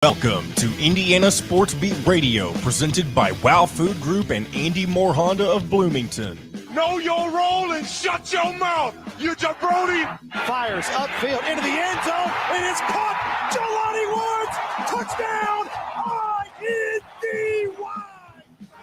Welcome to Indiana Sports Beat Radio, presented by Wow Food Group and Andy Moore Honda of Bloomington. Know your role and shut your mouth, you jabroni! Fires upfield into the end zone, and it's caught. Jelani Woods, touchdown! INDY!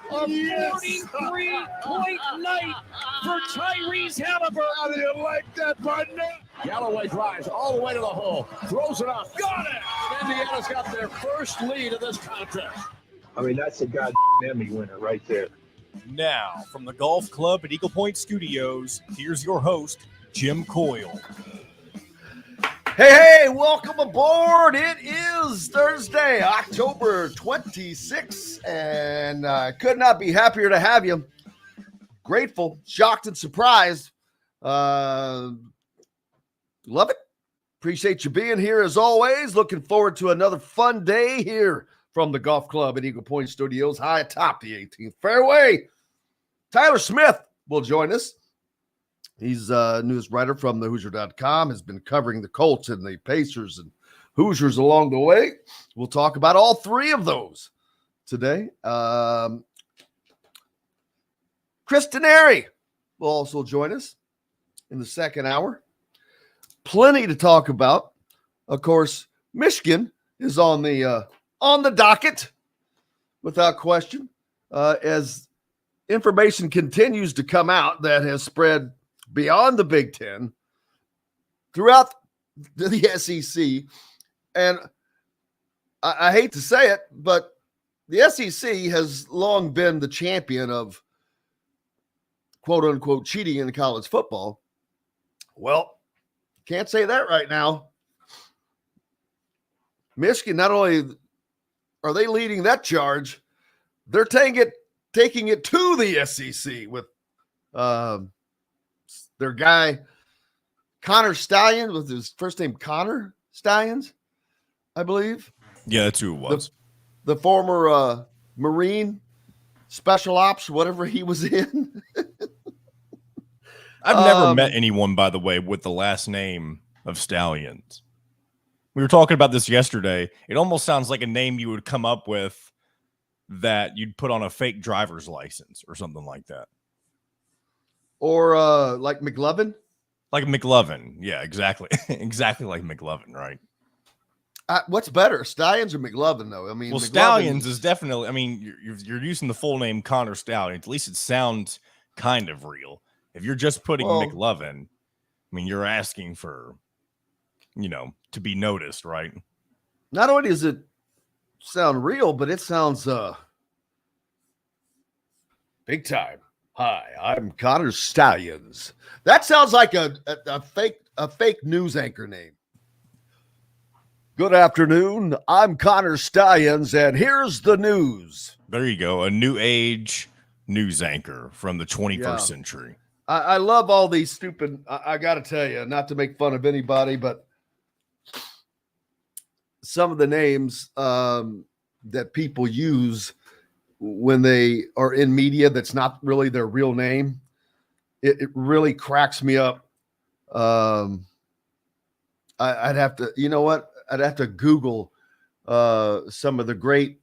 A 43-point night for Tyrese Halliburton. How do you like that, partner? Galloway drives all the way to the hole, throws it up, got it! And Indiana's got their first lead of this contest. I mean, that's a goddamn Emmy winner right there. Now, from the Golf Club at Eagle Point Studios, here's your host, Jim Coyle. Hey, welcome aboard. It is Thursday, October 26th, and I could not be happier to have you. Grateful, shocked, and surprised. Love it. Appreciate you being here as always. Looking forward to another fun day here from the Golf Club at Eagle Point Studios, high atop the 18th fairway. Tyler Smith will join us. He's a news writer from the Hoosier.com, has been covering the Colts and the Pacers and Hoosiers along the way. We'll talk about all three of those today. Chris Denari will also join us in the second hour. Plenty to talk about. Of course, Michigan is on the docket without question, as information continues to come out that has spread beyond the Big Ten throughout the SEC. And I hate to say it, but the SEC has long been the champion of quote unquote cheating in college football. Well, can't say that right now. Michigan, not only are they leading that charge, they're taking it to the SEC with their guy, Connor Stallions, with his first name Connor Stallions, I believe. Yeah, that's who it was. The former Marine Special Ops, whatever he was in. I've never met anyone, by the way, with the last name of Stallions. We were talking about this yesterday. It almost sounds like a name you would come up with that you'd put on a fake driver's license or something like that. Or like McLovin? Like McLovin. Yeah, exactly. Exactly like McLovin, right? What's better, Stallions or McLovin, though? I mean, well, McLovin, Stallions is definitely, I mean, you're using the full name Connor Stallions. At least it sounds kind of real. If you're just putting McLovin, I mean, you're asking for, to be noticed, right? Not only does it sound real, but it sounds big time. Hi, I'm Connor Stallions. That sounds like a fake news anchor name. Good afternoon. I'm Connor Stallions, and here's the news. There you go. A new age news anchor from the 21st century. I love all these stupid, I got to tell you, not to make fun of anybody, but some of the names that people use when they are in media that's not really their real name, it really cracks me up. I'd have to, you know what? I'd have to Google some of the great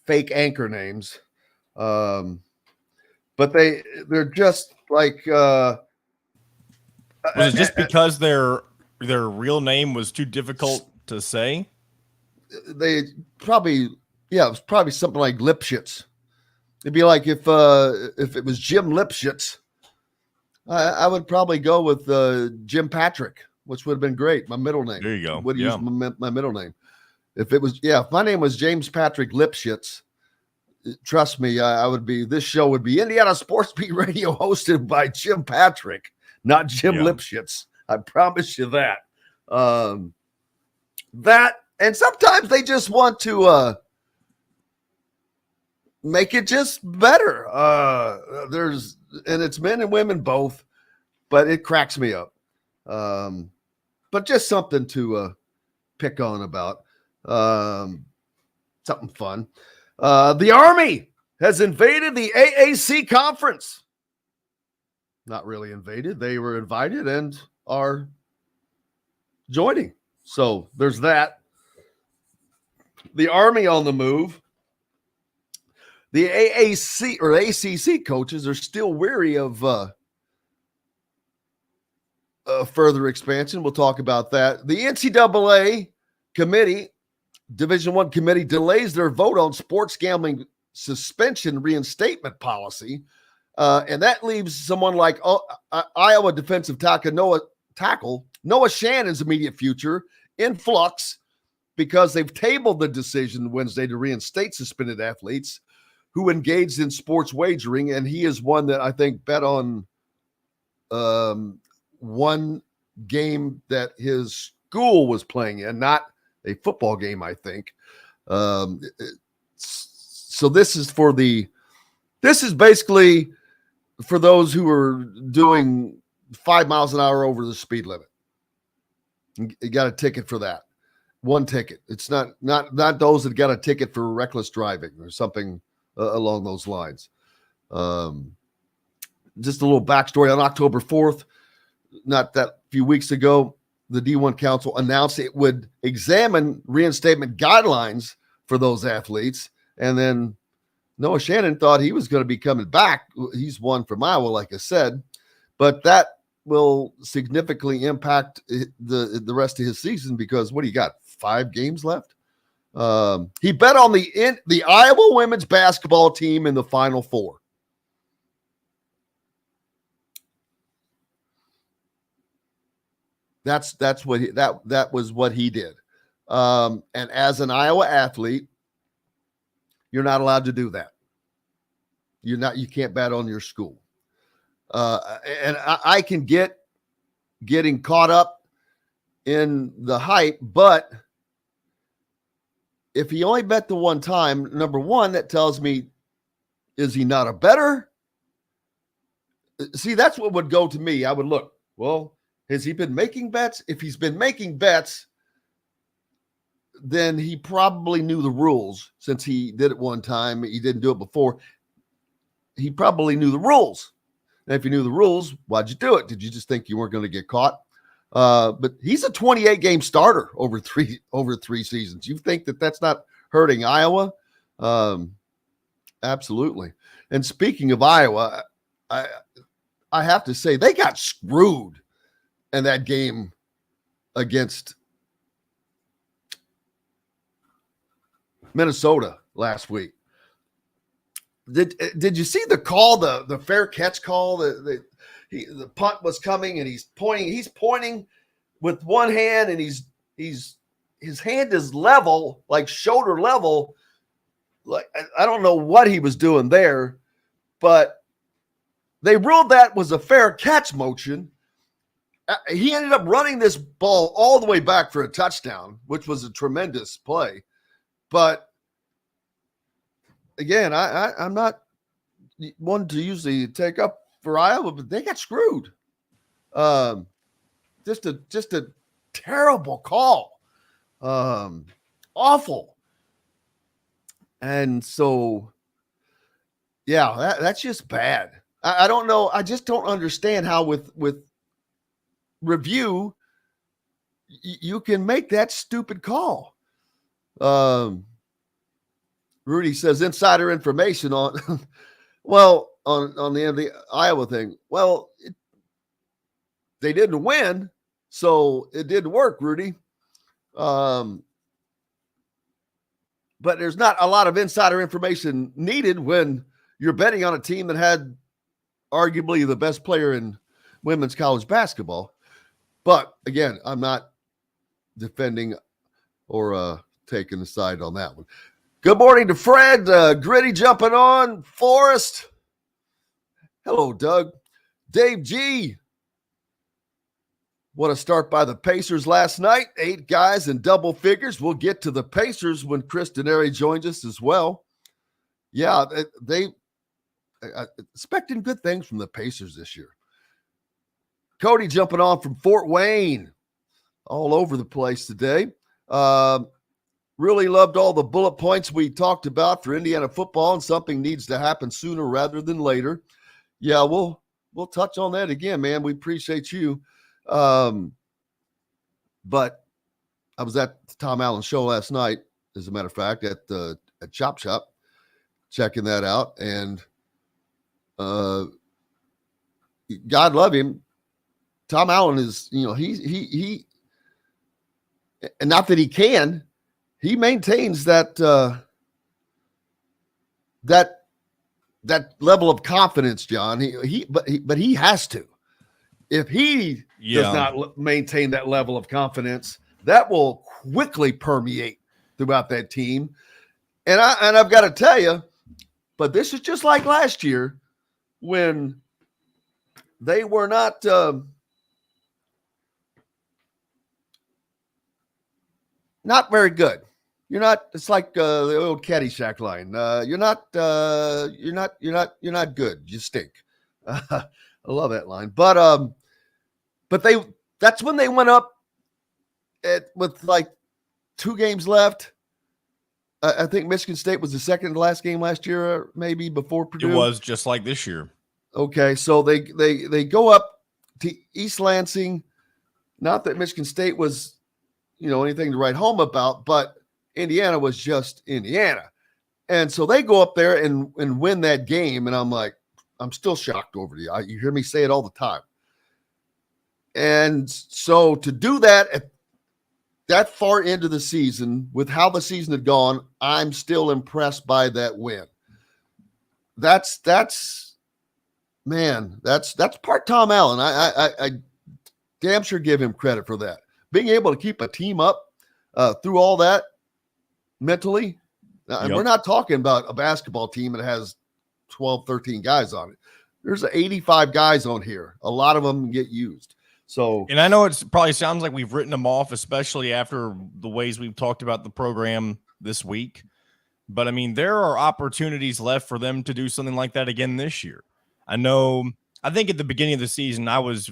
fake anchor names. But they're just like was it just because their real name was too difficult to say? They probably, it was probably something like Lipschitz. It'd be like if it was Jim Lipschitz, I would probably go with Jim Patrick, which would have been great. My middle name. There you go. Would use my middle name. If my name was James Patrick Lipschitz, trust me, this show would be Indiana Sports Beat Radio, hosted by Jim Patrick, not Jim Lipschitz. I promise you that. And sometimes they just want to make it just better. And it's men and women both, but it cracks me up. But just something to pick on about. Something fun. The Army has invaded the AAC conference. Not really invaded. They were invited and are joining. So there's that. the Army on the move. The AAC or ACC coaches are still weary of further expansion. We'll talk about that. The NCAA committee, Division I committee, delays their vote on sports gambling suspension reinstatement policy. And that leaves someone like Iowa defensive tackle Noah Shannon's immediate future in flux because they've tabled the decision Wednesday to reinstate suspended athletes who engaged in sports wagering. And he is one that I think bet on one game that his school was playing in, not a football game, I think. So this is basically for those who are doing 5 miles an hour over the speed limit. You got a ticket for that. One ticket. It's not those that got a ticket for reckless driving or something along those lines. Just a little backstory. On October 4th, not that few weeks ago, the D1 Council announced it would examine reinstatement guidelines for those athletes. And then Noah Shannon thought he was going to be coming back. He's one from Iowa, like I said, but that will significantly impact the rest of his season because what do you got? 5 games left. He bet on the Iowa women's basketball team in the Final Four. That was what he did. And as an Iowa athlete, you're not allowed to do that. You can't bet on your school. And I can getting caught up in the hype, but if he only bet the one time, number one, that tells me, is he not a bettor? See, that's what would go to me. I would look, well, has he been making bets? If he's been making bets, then he probably knew the rules since he did it one time. He didn't do it before. He probably knew the rules. And if you knew the rules, why'd you do it? Did you just think you weren't going to get caught? But he's a 28-game starter over three seasons. You think that that's not hurting Iowa? Absolutely. And speaking of Iowa, I have to say they got screwed in that game against Minnesota last week. Did you see the call, the fair catch call? The punt was coming and he's pointing with one hand and his hand is level, like shoulder level. Like I don't know what he was doing there, but they ruled that was a fair catch motion. He ended up running this ball all the way back for a touchdown, which was a tremendous play. But again, I'm not one to usually take up for Iowa, but they got screwed. Just a terrible call. Awful. And so, yeah, that's just bad. I don't know. I just don't understand how with review you can make that stupid call. Rudy says insider information on on the end of the Iowa thing. Well, they didn't win, so it didn't work, Rudy. But there's not a lot of insider information needed when you're betting on a team that had arguably the best player in women's college basketball. But again, I'm not defending or taking a side on that one. Good morning to Fred. Gritty jumping on. Forrest. Hello, Doug. Dave G. What a start by the Pacers last night. 8 guys in double figures. We'll get to the Pacers when Chris Denari joins us as well. Yeah, they expecting good things from the Pacers this year. Cody jumping on from Fort Wayne. All over the place today. Really loved all the bullet points we talked about for Indiana football, and something needs to happen sooner rather than later. Yeah, we'll touch on that again, man. We appreciate you. But I was at the Tom Allen show last night, as a matter of fact, at Chop Shop, checking that out. And God love him. Tom Allen is, he and not that he maintains that that level of confidence, John. But he has to. If he does not maintain that level of confidence, that will quickly permeate throughout that team. And I've got to tell you, but this is just like last year when they were not very good. You're not. It's like the old Caddyshack line. You're not good. You stink. I love that line. But that's when they went up with like 2 games left. I think Michigan State was the second to last game last year, maybe before Purdue. It was just like this year. Okay, so they go up to East Lansing. Not that Michigan State was, anything to write home about, but Indiana was just Indiana. And so they go up there and win that game. And I'm like, I'm still shocked over you. You hear me say it all the time. And so to do that at that far into the season, with how the season had gone, I'm still impressed by that win. That's part Tom Allen. I damn sure give him credit for that. Being able to keep a team up through all that mentally. And we're not talking about a basketball team that has 12, 13 guys on it. There's 85 guys on here. A lot of them get used. So, and I know it probably sounds like we've written them off, especially after the ways we've talked about the program this week. But I mean, there are opportunities left for them to do something like that again this year. I think at the beginning of the season, I was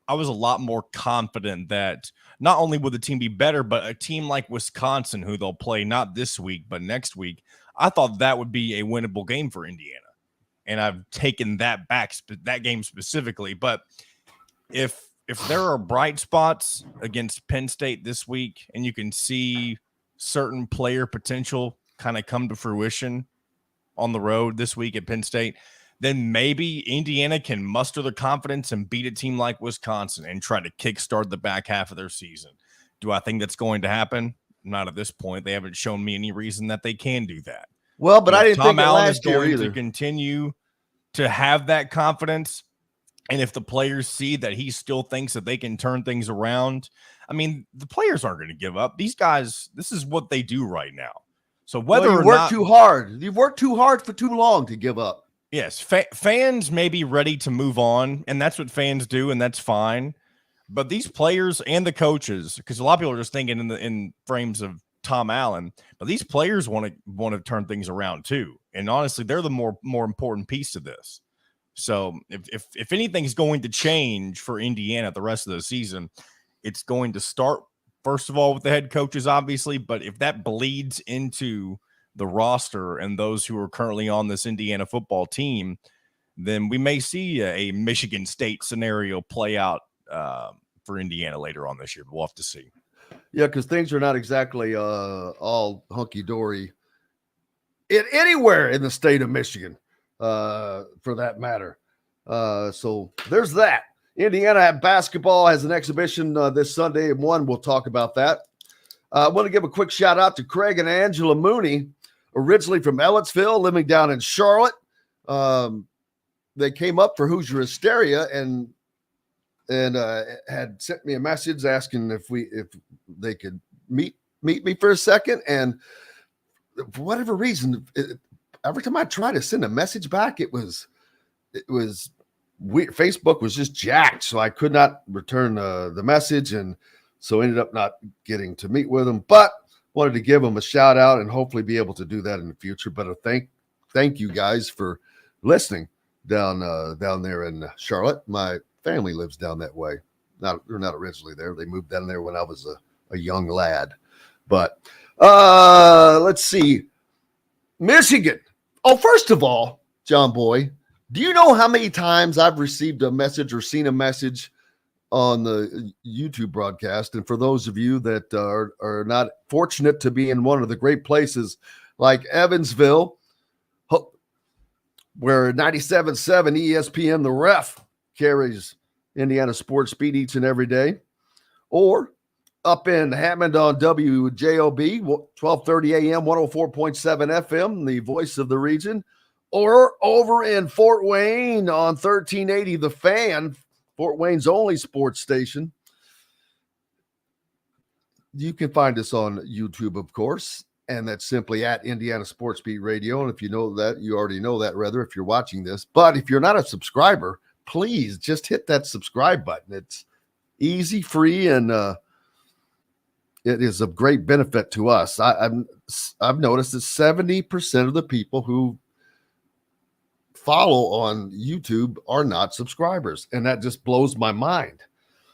a lot more confident that not only would the team be better, but a team like Wisconsin, who they'll play not this week, but next week, I thought that would be a winnable game for Indiana. And I've taken that back, that game specifically. But if there are bright spots against Penn State this week and you can see certain player potential kind of come to fruition on the road this week at Penn State, then maybe Indiana can muster the confidence and beat a team like Wisconsin and try to kickstart the back half of their season. Do I think that's going to happen? Not at this point. They haven't shown me any reason that they can do that. Well, but I didn't think Tom Allen last year is going either. to continue to have that confidence. And if the players see that he still thinks that they can turn things around, I mean, the players aren't going to give up. These guys, this is what they do right now. So whether you work too hard, you've worked too hard for too long to give up. Yes, fans may be ready to move on, and that's what fans do, and that's fine. But these players and the coaches, because a lot of people are just thinking in frames of Tom Allen, but these players want to turn things around too. And honestly, they're the more important piece to this. So if anything's going to change for Indiana the rest of the season, it's going to start, first of all, with the head coaches, obviously. But if that bleeds into the roster and those who are currently on this Indiana football team, then we may see a Michigan State scenario play out for Indiana later on this year. But we'll have to see. Yeah, because things are not exactly all hunky-dory anywhere in the state of Michigan. For that matter. So there's that. Indiana basketball has an exhibition this Sunday at 1. We'll talk about that. I want to give a quick shout out to Craig and Angela Mooney, originally from Ellettsville, living down in Charlotte. They came up for Hoosier Hysteria and had sent me a message asking if they could meet me for a second. And for whatever reason, every time I try to send a message back, it was weird. Facebook was just jacked, so I could not return the message, and so ended up not getting to meet with them. But wanted to give them a shout out and hopefully be able to do that in the future. But thank you guys for listening down there in Charlotte. My family lives down that way. They're not originally there. They moved down there when I was a young lad. But let's see. Michigan. Oh, first of all, John Boy, do you know how many times I've received a message or seen a message on the YouTube broadcast. And for those of you that are not fortunate to be in one of the great places like Evansville, where 97.7 ESPN, the ref, carries Indiana Sports Beat each and every day, or up in Hammond on WJOB, 1230 AM, 104.7 FM, the voice of the region, or over in Fort Wayne on 1380 The Fan, Fort Wayne's only sports station. You can find us on YouTube, of course, and that's simply at Indiana Sports Beat Radio. And if you know that, you already know that, rather, if you're watching this. But if you're not a subscriber, please just hit that subscribe button. It's easy, free, and it is of great benefit to us. I've noticed that 70% of the people who follow on YouTube are not subscribers, and that just blows my mind.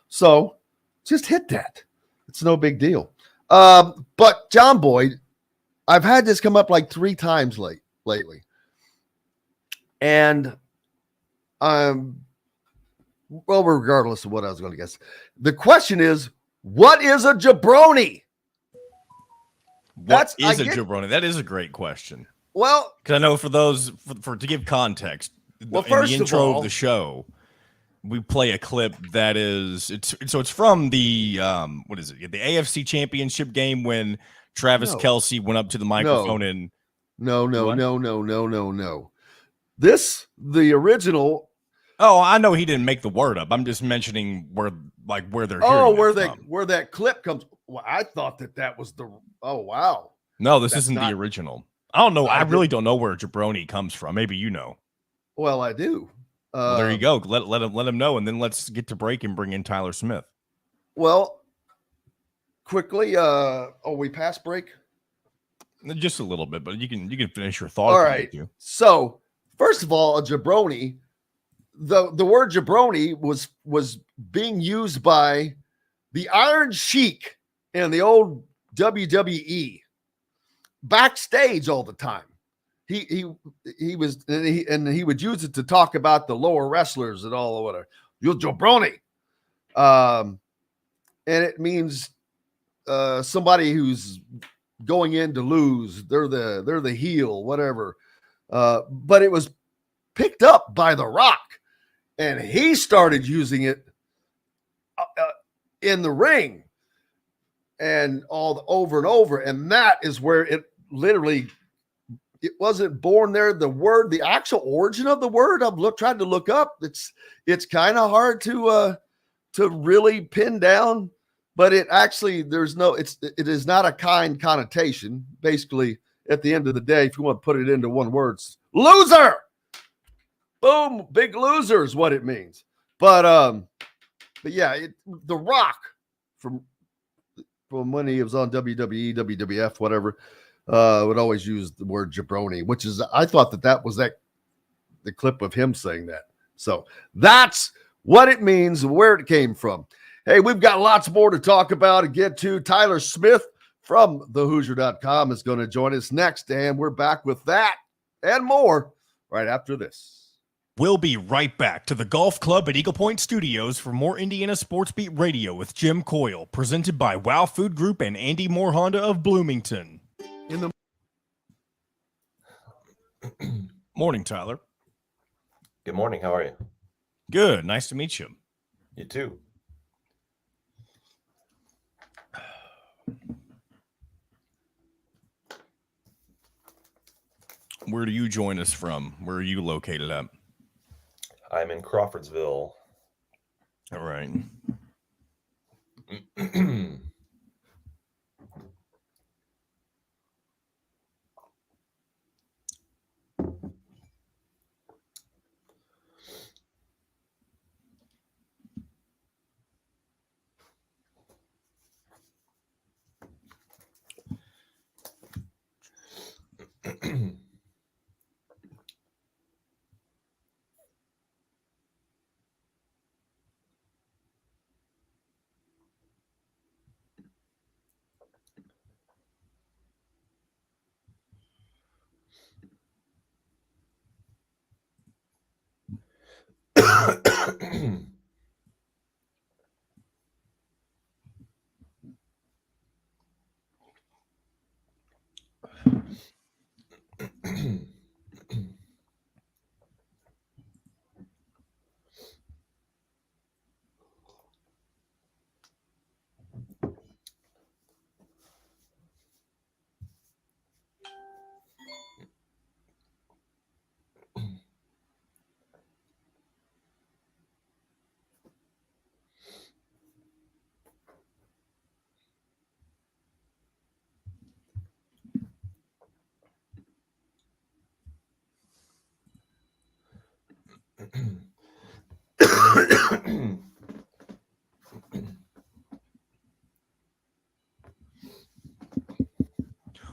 So just hit that. It's no big deal. But John Boyd, I've had this come up like 3 times lately. And well, regardless of what I was going to guess, the question is, what is a jabroni? What is a jabroni? That is a great question. Well, because I know for those, to give context, in the intro of the show, we play a clip that is it's from the what is it? The AFC Championship game when Travis Kelce went up to the microphone and no. The original. Oh, I know he didn't make the word up. I'm just mentioning where they're hearing where that clip comes. Well, I thought that was the. Oh wow. No, this isn't the original. I don't know. I really don't know where jabroni comes from. Maybe you know. Well, I do. Well, there you go. Let him know, and then let's get to break and bring in Tyler Smith. Well, quickly. We passed break. Just a little bit, but you can finish your thought. All right. So first of all, a jabroni. The word jabroni was being used by the Iron Sheik in the old WWE backstage all the time. He would use it to talk about the lower wrestlers and all of whatever. You're jabroni. And it means somebody who's going in to lose. They're the heel, whatever. But it was picked up by The Rock, and he started using it in the ring and over and over. And that is where it literally, it wasn't born there. The actual origin of the word, tried to look up. It's kind of hard to really pin down, but it actually, it is not a kind connotation. Basically, at the end of the day, if you want to put it into one word, loser. Boom, big loser is what it means. But yeah, The Rock from when he was on WWE, WWF, whatever, would always use the word jabroni, which is, I thought that was the clip of him saying that. So that's what it means and where it came from. Hey, we've got lots more to talk about and get to. Tyler Smith from thehoosier.com is going to join us next, and we're back with that and more right after this. We'll be right back to the Golf Club at Eagle Point Studios for more Indiana Sports Beat Radio with Jim Coyle, presented by Wow Food Group and Andy Moore Honda of Bloomington. Morning, Tyler. Good morning. How are you? Good. Nice to meet you. You too. Where do you join us from? Where are you located at? I'm in Crawfordsville. All right.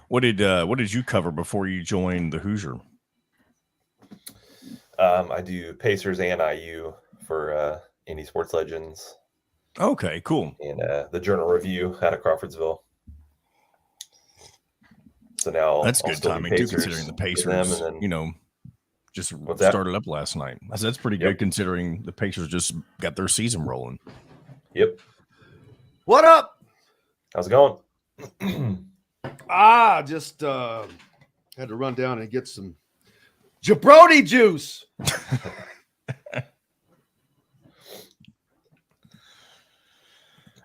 What did you cover before you joined the Hoosier? I do Pacers and IU for Indie Sports Legends. Okay, cool. And the Journal Review out of Crawfordsville. So now That's I'll good still do timing too, Pacers considering the for Pacers, them, and then, just What's that? started up last night. I said that's pretty Yep. good considering the Pacers just got their season rolling. Yep. What up? How's it going? Just had to run down and get some jabroni juice.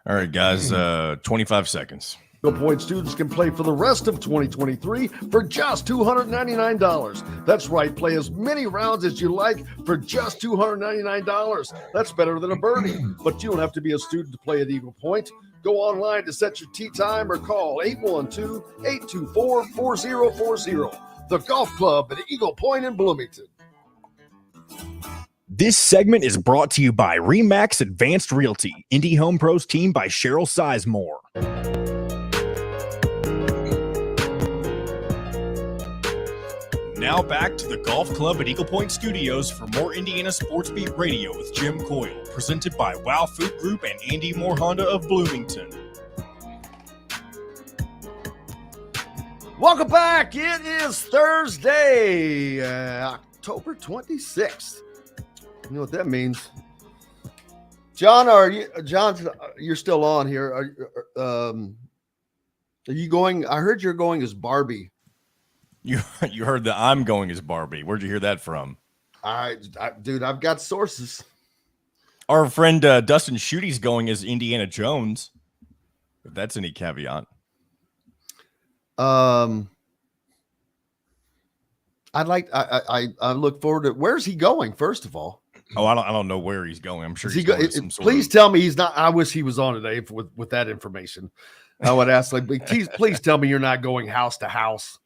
All right, guys, 25 seconds. Eagle Point students can play for the rest of 2023 for just $299. That's right, play as many rounds as you like for just $299. That's better than a birdie, but you don't have to be a student to play at Eagle Point. Go online to set your tee time or call 812-824-4040. The Golf Club at Eagle Point in Bloomington. This segment is brought to you by Remax Advanced Realty, Indie Home Pros team by Cheryl Sizemore. Now back to the Golf Club at Eagle Point Studios for more Indiana Sports Beat Radio with Jim Coyle, presented by Wow Food Group and Andy Moore Honda of Bloomington. Welcome back. It is Thursday, October 26th. You know what that means. John, you're still on here. Are you going? I heard you're going as Barbie. You heard that I'm going as Barbie. Where'd you hear that from? Dude, I've got sources. Our friend Dustin Schuette's going as Indiana Jones. If that's any caveat. I look forward to. Where's he going? First of all. Oh, I don't know where he's going. I'm sure he's going to some sort please of... tell me he's not. I wish he was on today with that information. I would ask, please tell me you're not going house to house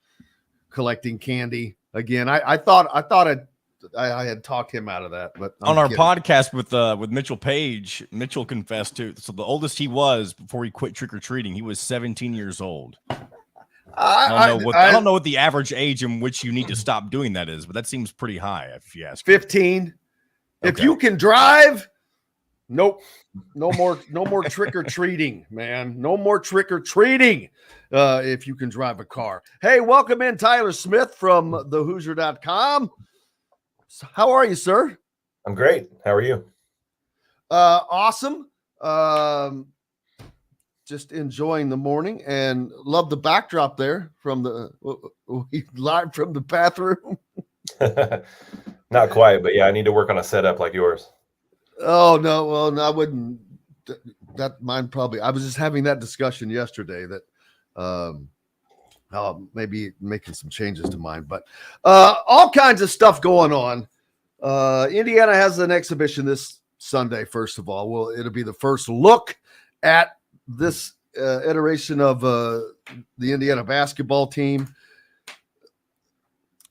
collecting candy again. I thought I had talked him out of that, but on our podcast with Mitchell Page, Mitchell confessed to. So the oldest he was before he quit trick or treating, he was 17 years old. I don't know what the average age in which you need to stop doing that is, but that seems pretty high if you ask. 15. If you can drive, nope. No more trick or treating, man. No more trick or treating. If you can drive a car. Hey, welcome in Tyler Smith from thehoosier.com. How are you, sir? I'm great. How are you? Awesome. Just enjoying the morning and love the backdrop there from live from the bathroom. Not quite, but yeah, I need to work on a setup like yours. Oh no, well, no, I wouldn't. That mine probably. I was just having that discussion yesterday that maybe making some changes to mine, but all kinds of stuff going on. Indiana has an exhibition this Sunday. First of all, well, it'll be the first look at this iteration of the Indiana basketball team.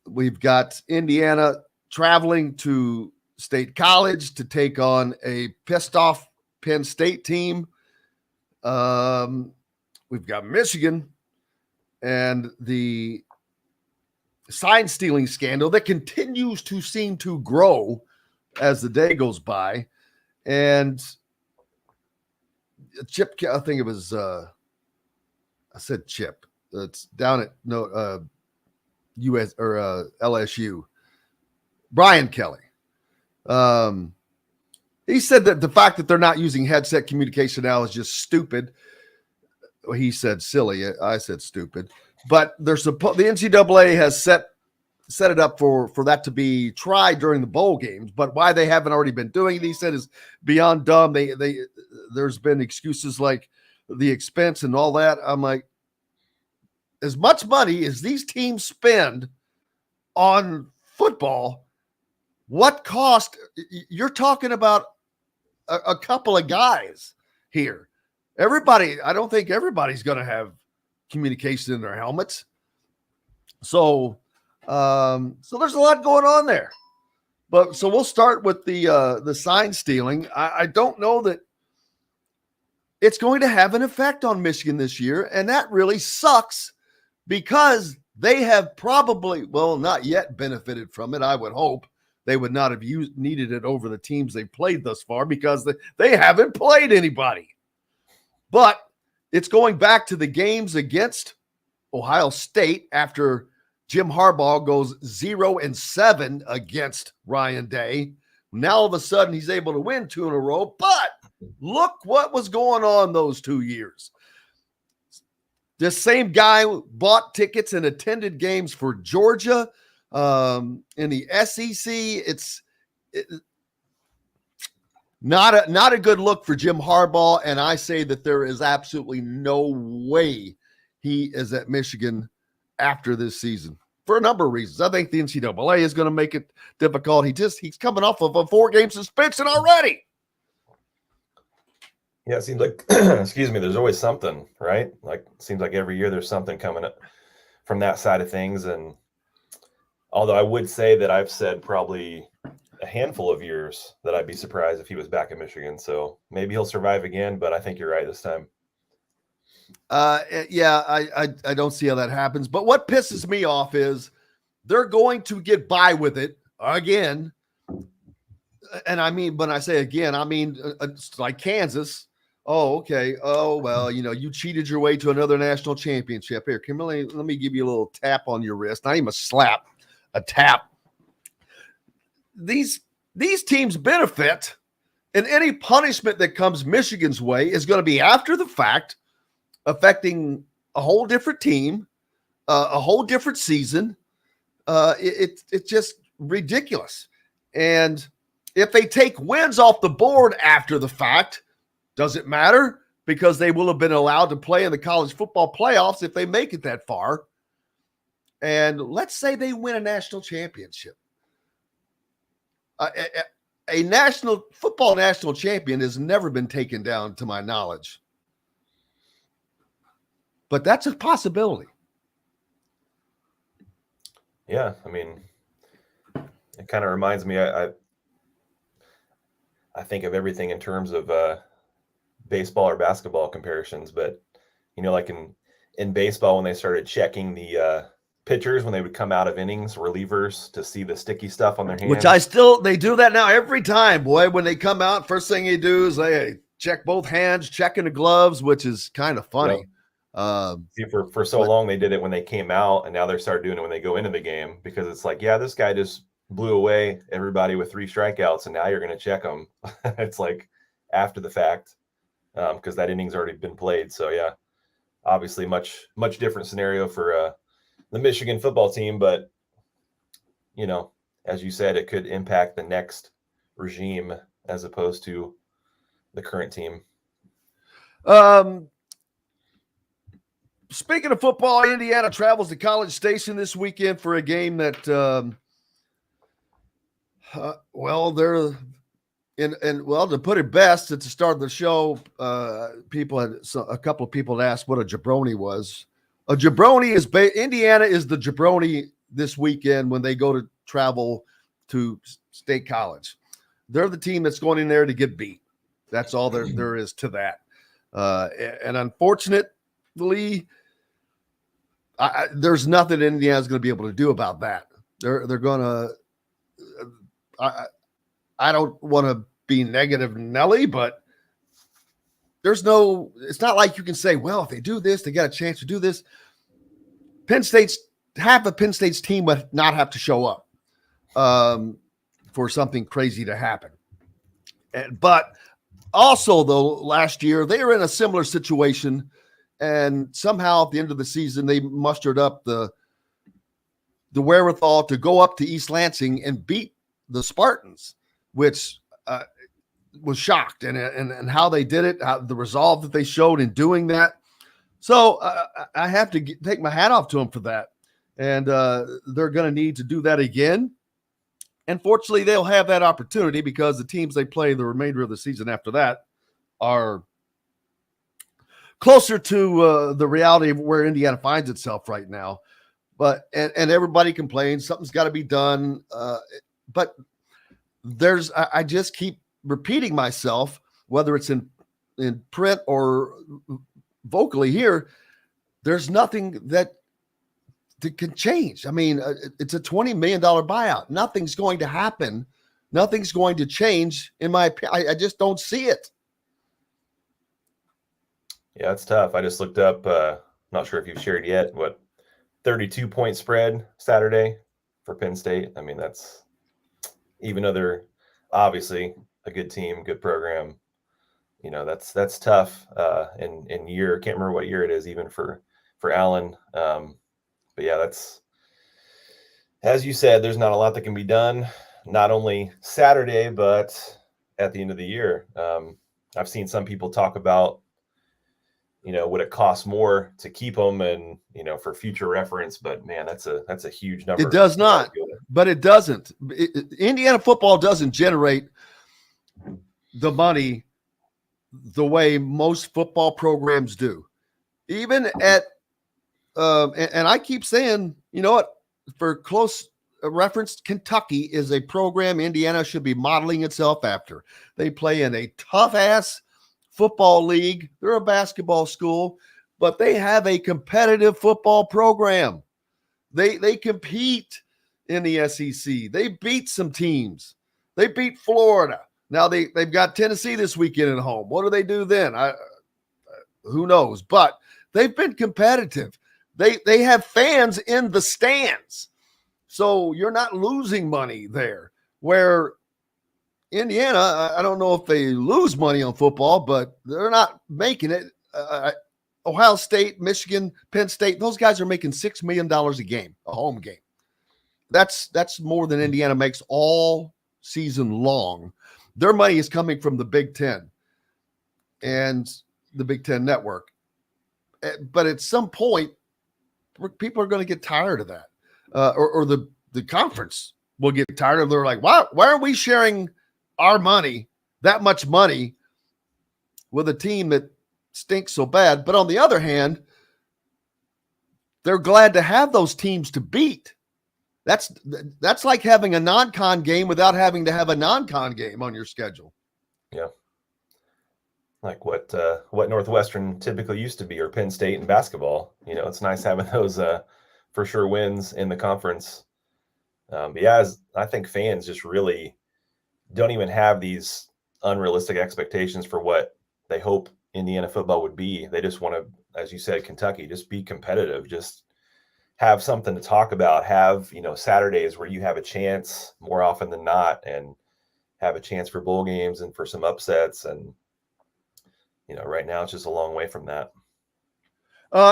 We've got Indiana traveling to State College to take on a pissed off Penn State team. We've got Michigan and the sign stealing scandal that continues to seem to grow as the day goes by. And Chip, I think it was, I said Chip. It's down at US or LSU. Brian Kelly. He said that the fact that they're not using headset communication now is just stupid. He said silly. I said stupid. But the NCAA has set it up for that to be tried during the bowl games. But why they haven't already been doing it, he said, is beyond dumb. There's been excuses like the expense and all that. I'm like, as much money as these teams spend on football, what cost? You're talking about a couple of guys here. Everybody, I don't think everybody's going to have communication in their helmets. So there's a lot going on there. But so we'll start with the sign stealing. I don't know that it's going to have an effect on Michigan this year, and that really sucks because they have probably, well, not yet benefited from it. I would hope they would not have needed it over the teams they played thus far because they haven't played anybody. But it's going back to the games against Ohio State after Jim Harbaugh goes 0-7 against Ryan Day. Now all of a sudden he's able to win 2 in a row, but look what was going on those 2 years. This same guy bought tickets and attended games for Georgia in the SEC. It's not a good look for Jim Harbaugh, and I say that there is absolutely no way he is at Michigan after this season for a number of reasons. I think the NCAA is going to make it difficult. He's coming off of a 4-game suspension already. Yeah, it seems like, excuse me, there's always something, right? Like, it seems like every year there's something coming up from that side of things. And although I would say that I've said probably a handful of years that I'd be surprised if he was back in Michigan. So maybe he'll survive again, but I think you're right this time. Yeah, I don't see how that happens. But what pisses me off is they're going to get by with it again. And I mean, when I say again, I mean, it's like Kansas. Oh, okay. Oh, well, you cheated your way to another national championship. Here, Kimberly, let me give you a little tap on your wrist. Not even a slap, a tap. These teams benefit, and any punishment that comes Michigan's way is going to be after the fact, affecting a whole different team, a whole different season. It's just ridiculous. And if they take wins off the board after the fact, does it matter? Because they will have been allowed to play in the college football playoffs if they make it that far. And let's say they win a national championship. A national champion has never been taken down to my knowledge. But that's a possibility. Yeah, I mean, it kind of reminds me, I think of everything in terms of baseball or basketball comparisons, but like in baseball, when they started checking the pitchers when they would come out of innings, relievers, to see the sticky stuff on their hands. Which they do that now every time, boy. When they come out, first thing they do is they check both hands, checking the gloves, which is kind of funny. Yep. See, for so long they did it when they came out, and now they start doing it when they go into the game, because it's like, yeah, this guy just blew away everybody with 3 strikeouts, and now you're going to check them. It's like after the fact, because that inning's already been played. So yeah, obviously much different scenario for the Michigan football team, but as you said, it could impact the next regime as opposed to the current team. Speaking of football, Indiana travels to College Station this weekend for a game that, they're to put it best, at the start of the show, a couple of people had asked what a jabroni was. A jabroni is Indiana is the jabroni this weekend when they go to travel to State College. They're the team that's going in there to get beat. That's all there is to that. And unfortunately, there's nothing Indiana's going to be able to do about that. They're going to. I don't want to be negative, Nelly, but it's not like you can say, well, if they do this, they got a chance to do this. Half of Penn State's team would not have to show up for something crazy to happen. But also, though, last year, they were in a similar situation, and somehow at the end of the season, they mustered up the wherewithal to go up to East Lansing and beat the Spartans, which was shocked, and how they did it, the resolve that they showed in doing that. So I have to take my hat off to them for that. And they're going to need to do that again. And fortunately, they'll have that opportunity because the teams they play the remainder of the season after that are closer to the reality of where Indiana finds itself right now. But and everybody complains something's got to be done. But I just keep repeating myself, whether it's in print or vocally here, there's nothing that can change. I mean, it's a $20 million buyout. Nothing's going to happen. Nothing's going to change in my opinion. I just don't see it. Yeah, it's tough. I just looked up, not sure if you've shared yet, 32-point spread Saturday for Penn State. I mean, that's, even though they're obviously a good team, good program, that's tough in year. Can't remember what year it is even for Allen. But yeah, that's, as you said, there's not a lot that can be done, not only Saturday, but at the end of the year. I've seen some people talk about, would it cost more to keep them and, for future reference, but man, that's a huge number. It does not, but it doesn't. Indiana football doesn't generate the money the way most football programs do. Even at, and I keep saying, you know what, for close reference, Kentucky is a program Indiana should be modeling itself after. They play in a tough ass football league. They're a basketball school, but they have a competitive football program. They compete in the SEC. They beat some teams. They beat Florida. Now they've got Tennessee this weekend at home. What do they do then? Who knows? But they've been competitive. They have fans in the stands. So you're not losing money there. Where Indiana, I don't know if they lose money on football, but they're not making it. Ohio State, Michigan, Penn State, those guys are making $6 million a game, a home game. That's more than Indiana makes all season long. Their money is coming from the Big Ten and the Big Ten Network. But at some point, people are going to get tired of that. Or the conference will get tired of. They're like, why are we sharing our money, that much money, with a team that stinks so bad? But on the other hand, they're glad to have those teams to beat. That's like having a non-con game without having to have a non-con game on your schedule. Yeah. Like what Northwestern typically used to be, or Penn State in basketball. It's nice having those for sure wins in the conference. But yeah, I think fans just really don't even have these unrealistic expectations for what they hope Indiana football would be. They just want to, as you said, Kentucky, just be competitive, just have something to talk about, have, Saturdays where you have a chance more often than not, and have a chance for bowl games and for some upsets. And, right now it's just a long way from that.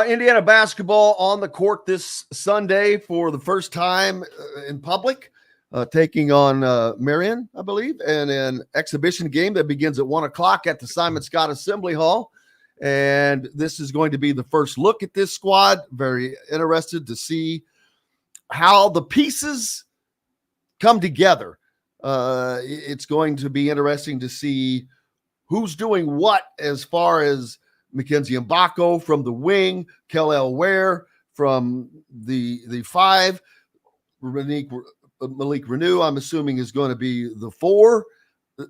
Indiana basketball on the court this Sunday for the first time in public, taking on Marion, I believe, and an exhibition game that begins at 1:00 at the Simon Scott Assembly Hall. And this is going to be the first look at this squad. Very interested to see how the pieces come together. It's going to be interesting to see who's doing what as far as Mackenzie Mbako from the wing, Kellel Ware from the 5, Malik Renew, I'm assuming, is going to be the 4.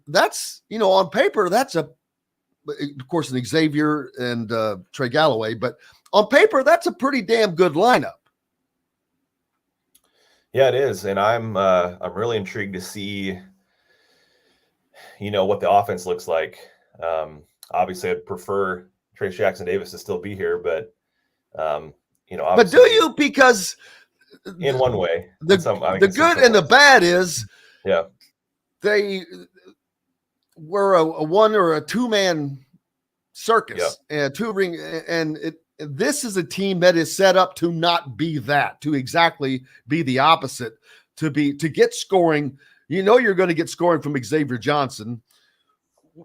That's, on paper, that's of course, an Xavier and Trey Galloway, but on paper, that's a pretty damn good lineup. Yeah, it is. And I'm really intrigued to see, what the offense looks like. Obviously, I'd prefer Trace Jackson Davis to still be here, but but do you? Because in one way, the good and the bad is, yeah, they were a one or a two-man circus, and two-ring, and this is a team that is set up to not be that, to exactly be the opposite, to get scoring. You're going to get scoring from Xavier Johnson.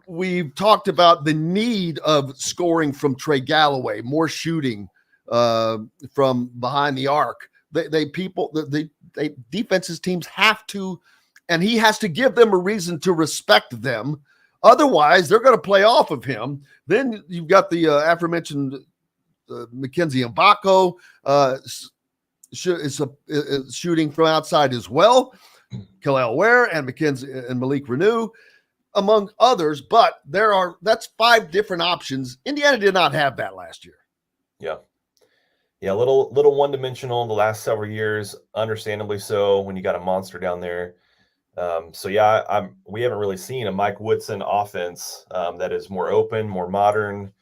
We've talked about the need of scoring from Trey Galloway, more shooting from behind the arc. They defenses teams have to, and he has to give them a reason to respect them. Otherwise, they're going to play off of him. Then you've got the aforementioned Mackenzie Mbako is shooting from outside as well. Kalel Ware and Mackenzie and Malik Renew, among others. But that's 5 different options. Indiana did not have that last year. Yeah. Yeah, a little one-dimensional the last several years, understandably so, when you got a monster down there. So yeah, we haven't really seen a Mike Woodson offense that is more open, more modern.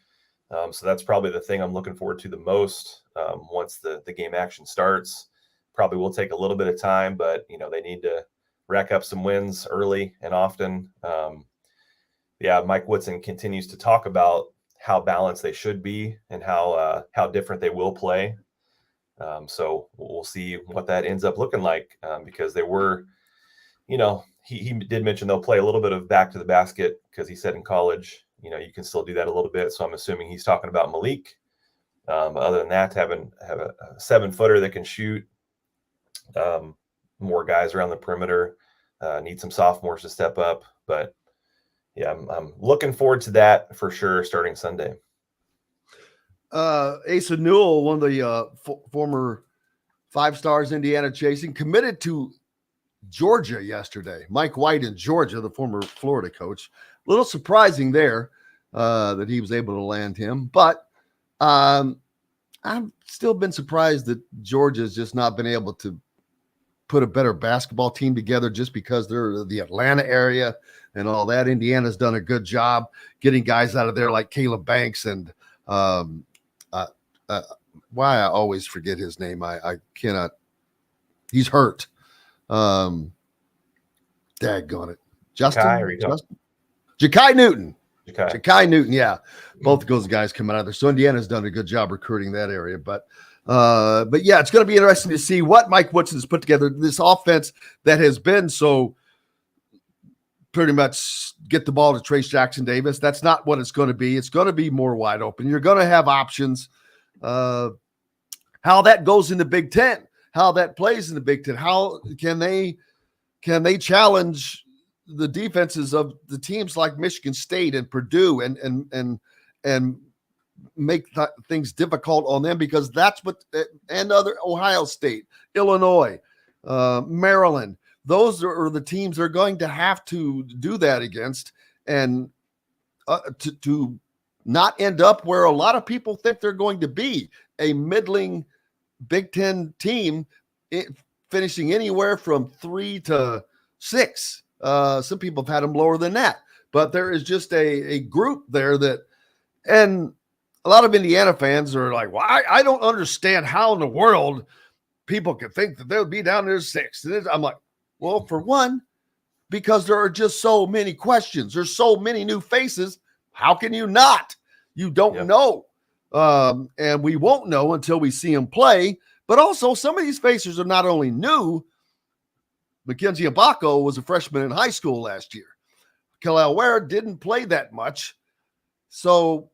So that's probably the thing I'm looking forward to the most once the game action starts. Probably will take a little bit of time, but they need to rack up some wins early and often. Yeah, Mike Woodson continues to talk about how balanced they should be and how different they will play. So we'll see what that ends up looking like because they were, he did mention they'll play a little bit of back to the basket because he said in college, you can still do that a little bit. So I'm assuming he's talking about Malik. Other than that, have a 7-footer that can shoot, more guys around the perimeter, need some sophomores to step up. But yeah, I'm looking forward to that for sure starting Sunday. Asa Newell, one of the former 5 stars Indiana chasing, committed to Georgia yesterday. Mike White in Georgia, the former Florida coach. A little surprising there that he was able to land him. But I've still been surprised that Georgia's just not been able to put a better basketball team together just because they're the Atlanta area and all that. Indiana's done a good job getting guys out of there like Caleb Banks and why I always forget his name. I cannot. He's hurt. Daggone it. Ja'Kai Newton. Ja'Kai Newton, yeah. Both of those guys coming out of there. So Indiana's done a good job recruiting that area. But yeah, it's going to be interesting to see what Mike Woodson's put together. This offense that has been so pretty much get the ball to Trace Jackson Davis. That's not what it's going to be. It's going to be more wide open. You're going to have options. How that goes in the Big Ten, how that plays in the Big Ten, how can they challenge the defenses of the teams like Michigan State and Purdue and make things difficult on them, because that's what, and other Ohio State, Illinois, Maryland, those are the teams they're going to have to do that against, and to not end up where a lot of people think they're going to be, a middling Big Ten team finishing anywhere from 3 to 6. Some people have had them lower than that, but there is just a group there that, and a lot of Indiana fans are like, well, I don't understand how in the world people could think that they'll be down there 6th. And I'm like, well, for one, because there are just so many questions. There's so many new faces. How can you not? You don't know. And we won't know until we see them play. But also, some of these faces are not only new. Mackenzie Mbako was a freshman in high school last year. Kalel Ware didn't play that much. So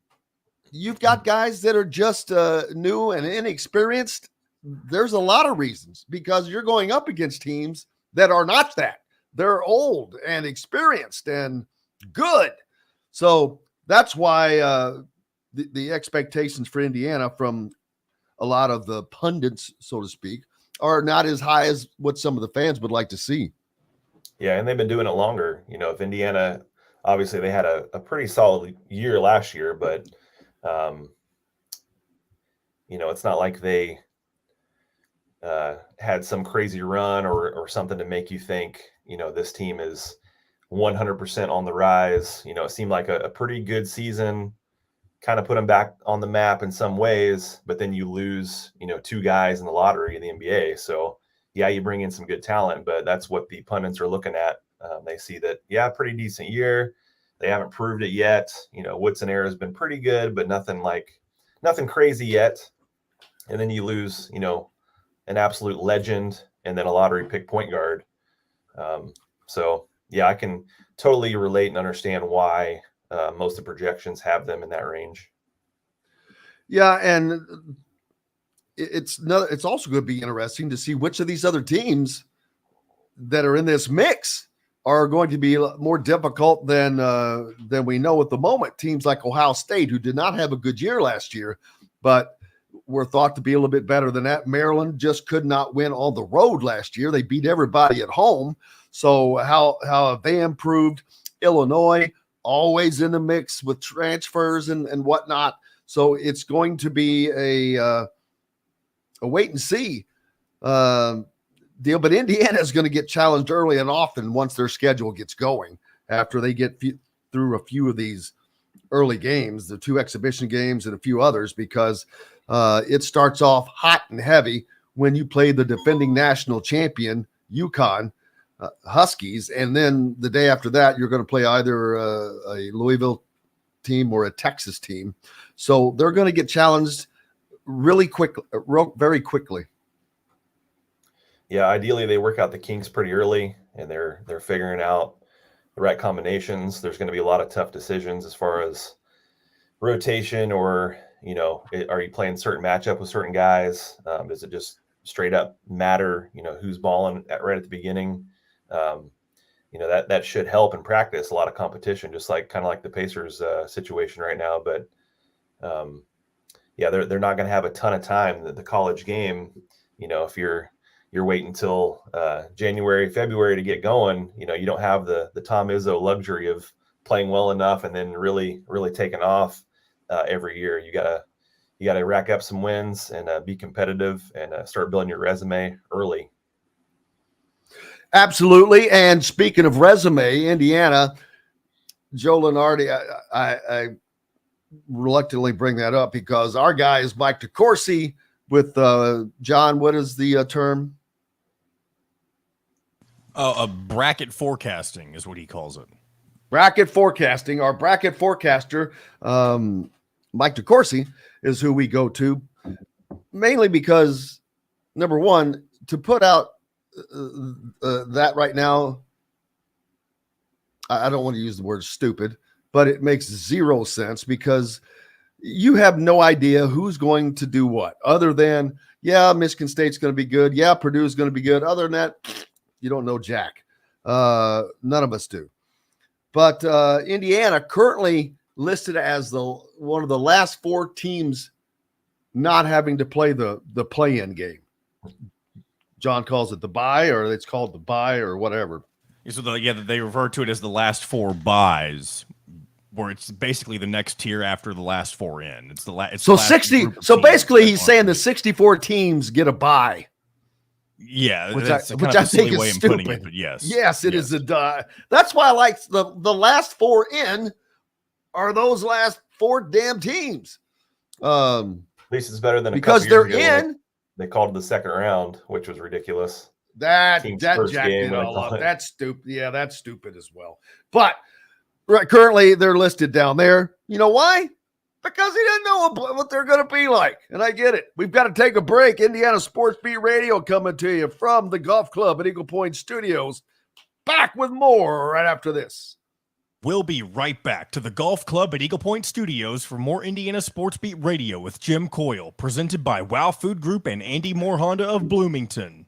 you've got guys that are just new and inexperienced. There's a lot of reasons, because you're going up against teams that are not that. They're old and experienced and good. So that's why the expectations for Indiana from a lot of the pundits, so to speak, are not as high as what some of the fans would like to see. Yeah, and they've been doing it longer. If Indiana, obviously they had a pretty solid year last year, but it's not like they had some crazy run or something to make you think, this team is 100% on the rise. It seemed like a pretty good season, kind of put them back on the map in some ways, but then you lose, 2 guys in the lottery in the NBA. So yeah, you bring in some good talent, but that's what the pundits are looking at. They see that, yeah, pretty decent year. They haven't proved it yet. Woodson era has been pretty good, but nothing crazy yet. And then you lose, an absolute legend and then a lottery pick point guard. So yeah, I can totally relate and understand why most of the projections have them in that range. Yeah, and it's also going to be interesting to see which of these other teams that are in this mix are going to be more difficult than we know at the moment. Teams like Ohio State, who did not have a good year last year, but were thought to be a little bit better than that. Maryland just could not win on the road last year. They beat everybody at home. So how have they improved? Illinois, always in the mix with transfers and whatnot. So it's going to be a wait and see deal. But Indiana is going to get challenged early and often once their schedule gets going after they get through a few of these early games, the 2 exhibition games and a few others, because it starts off hot and heavy when you play the defending national champion UConn Huskies, and then the day after that you're going to play either a Louisville team or a Texas team. So they're going to get challenged really quickly, very quickly. Yeah, ideally they work out the kinks pretty early, and they're figuring out the right combinations. There's going to be a lot of tough decisions as far as rotation, or are you playing certain matchup with certain guys? Does it just straight up matter? Who's balling right at the beginning? That should help in practice. A lot of competition, just like kind of like the Pacers situation right now. But they're not going to have a ton of time. The college game, if you're waiting until January, February to get going, you don't have the Tom Izzo luxury of playing well enough and then really taking off every year. You gotta rack up some wins and be competitive and start building your resume early. Absolutely. And speaking of resume, Indiana, Joe Lenardi, I reluctantly bring that up because our guy is Mike DeCourcy with John. What is the term? A bracket forecasting is what he calls it. Bracket forecasting. Our bracket forecaster, Mike DeCourcy, is who we go to, mainly because, number one, to put out that right now, I don't want to use the word stupid, but it makes zero sense because you have no idea who's going to do what, other than, Michigan State's going to be good. Yeah, Purdue's going to be good. Other than that, you don't know jack. None of us do. But Indiana currently listed as one of the last 4 teams not having to play the play-in game. John calls it the bye, or it's called the bye, or whatever. So they refer to it as the last 4 buys, where it's basically the next tier after the last 4 in. It's the last. So 60. So basically, he's saying the 64 teams get a bye. Yeah, which that's I kind of a think silly way is of stupid. putting it, but yes. Yes, it is that's why I like the last 4 in are those last 4 damn teams. At least it's better than because they're in. They called it the second round, which was ridiculous. That jacked it all up. That's stupid. Yeah, that's stupid as well. But currently they're listed down there. You know why? Because he didn't know what they're going to be like. And I get it. We've got to take a break. Indiana Sports Beat Radio coming to you from the Golf Club at Eagle Point Studios. Back with more right after this. We'll be right back to the Golf Club at Eagle Point Studios for more Indiana Sports Beat Radio with Jim Coyle, presented by Wow Food Group and Andy Moore Honda of Bloomington.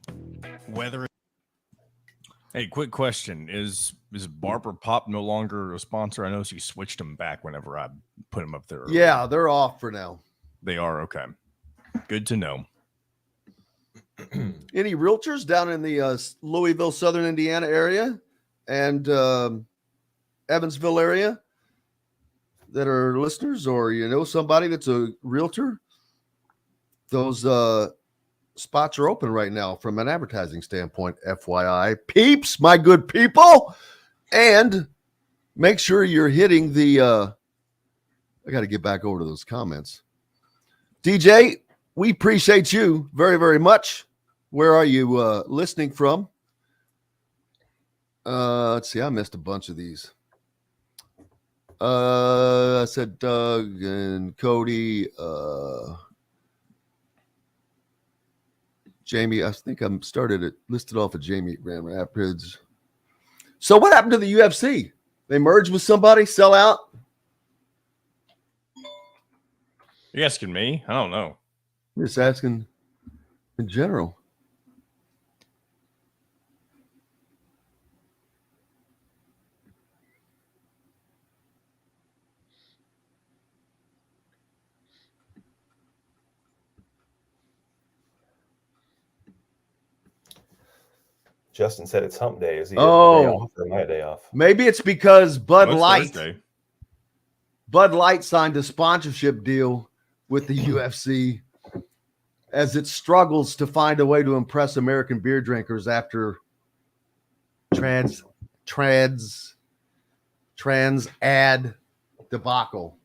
Hey, quick question. Is Barber Pop no longer a sponsor? I know she switched them back whenever I put them up there earlier. Yeah, they're off for now. They are? Okay. Good to know. Any realtors down in the Louisville, Southern Indiana area and Evansville area that are listeners, or somebody that's a realtor? Those spots are open right now from an advertising standpoint, FYI. Peeps, my good people. And make sure you're hitting the I got to get back over to those comments. DJ, we appreciate you very, very much. Where are you listening from? Let's see. I missed a bunch of these. I said Doug and Cody. Jamie, I think I'm listed off of Jamie Grand Rapids. So what happened to the UFC? They merged with somebody, sell out? You asking me? I don't know. I'm just asking in general. Justin said it's hump day. Is he a day Oh. off or am I a day off? Maybe it's because Bud Well, it's Light Thursday. signed a sponsorship deal with the UFC as it struggles to find a way to impress American beer drinkers after trans ad debacle.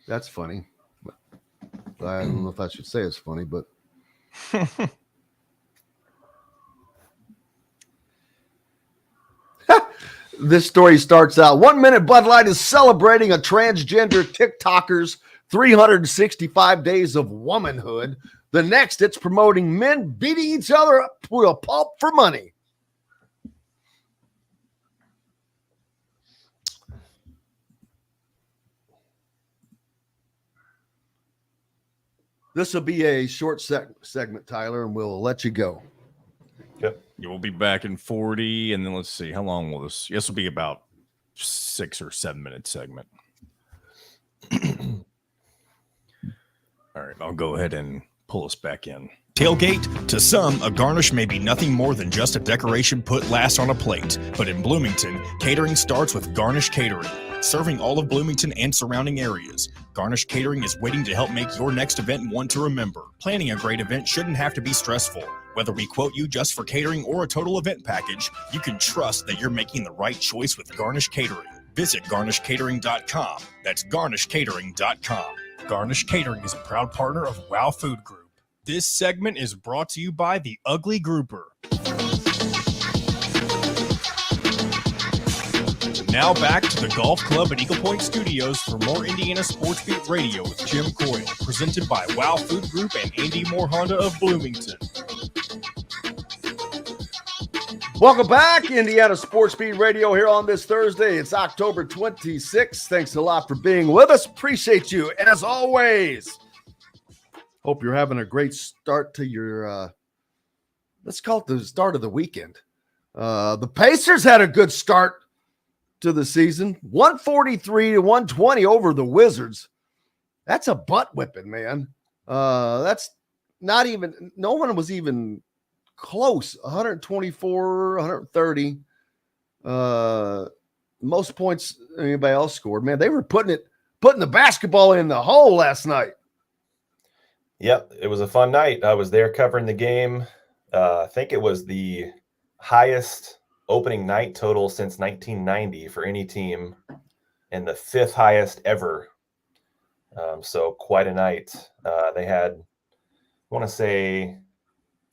That's funny. I don't know if I should say it's funny, but this story starts out 1 minute Bud Light is celebrating a transgender TikToker's 365 days of womanhood. The next, it's promoting men beating each other up to a pulp for money. This will be a short segment, Tyler, and we'll let you go. Yep. Yeah, we'll be back in 40, and then let's see. How long will this? This will be about 6 or 7 minute segment. All right, I'll go ahead and pull us back in. Tailgate? To some, a garnish may be nothing more than just a decoration put last on a plate. But in Bloomington, catering starts with Garnish Catering, serving all of Bloomington and surrounding areas. Garnish Catering is waiting to help make your next event one to remember. Planning a great event shouldn't have to be stressful. Whether we quote you just for catering or a total event package, you can trust that you're making the right choice with Garnish Catering. Visit garnishcatering.com. That's garnishcatering.com. Garnish Catering is a proud partner of WOW Food Group. This segment is brought to you by the Ugly Grouper. Now back to the Golf Club at Eagle Point Studios for more Indiana Sports Beat Radio with Jim Coyle, presented by WOW Food Group and Andy Moore Honda of Bloomington. Welcome back, Indiana Sports Beat Radio here on this Thursday. It's October 26th. Thanks a lot for being with us. Appreciate you, as always. Hope you're having a great start to your, let's call it the start of the weekend. The Pacers had a good start to the season, 143-120 over the Wizards. That's a butt whipping, man. That's not even, no one was even close. 124, 130. Most points anybody else scored. Man, they were putting the basketball in the hole last night. Yep, it was a fun night. I was there covering the game. I think it was the highest opening night total since 1990 for any team and the 5th highest ever. So quite a night. They had, I want to say,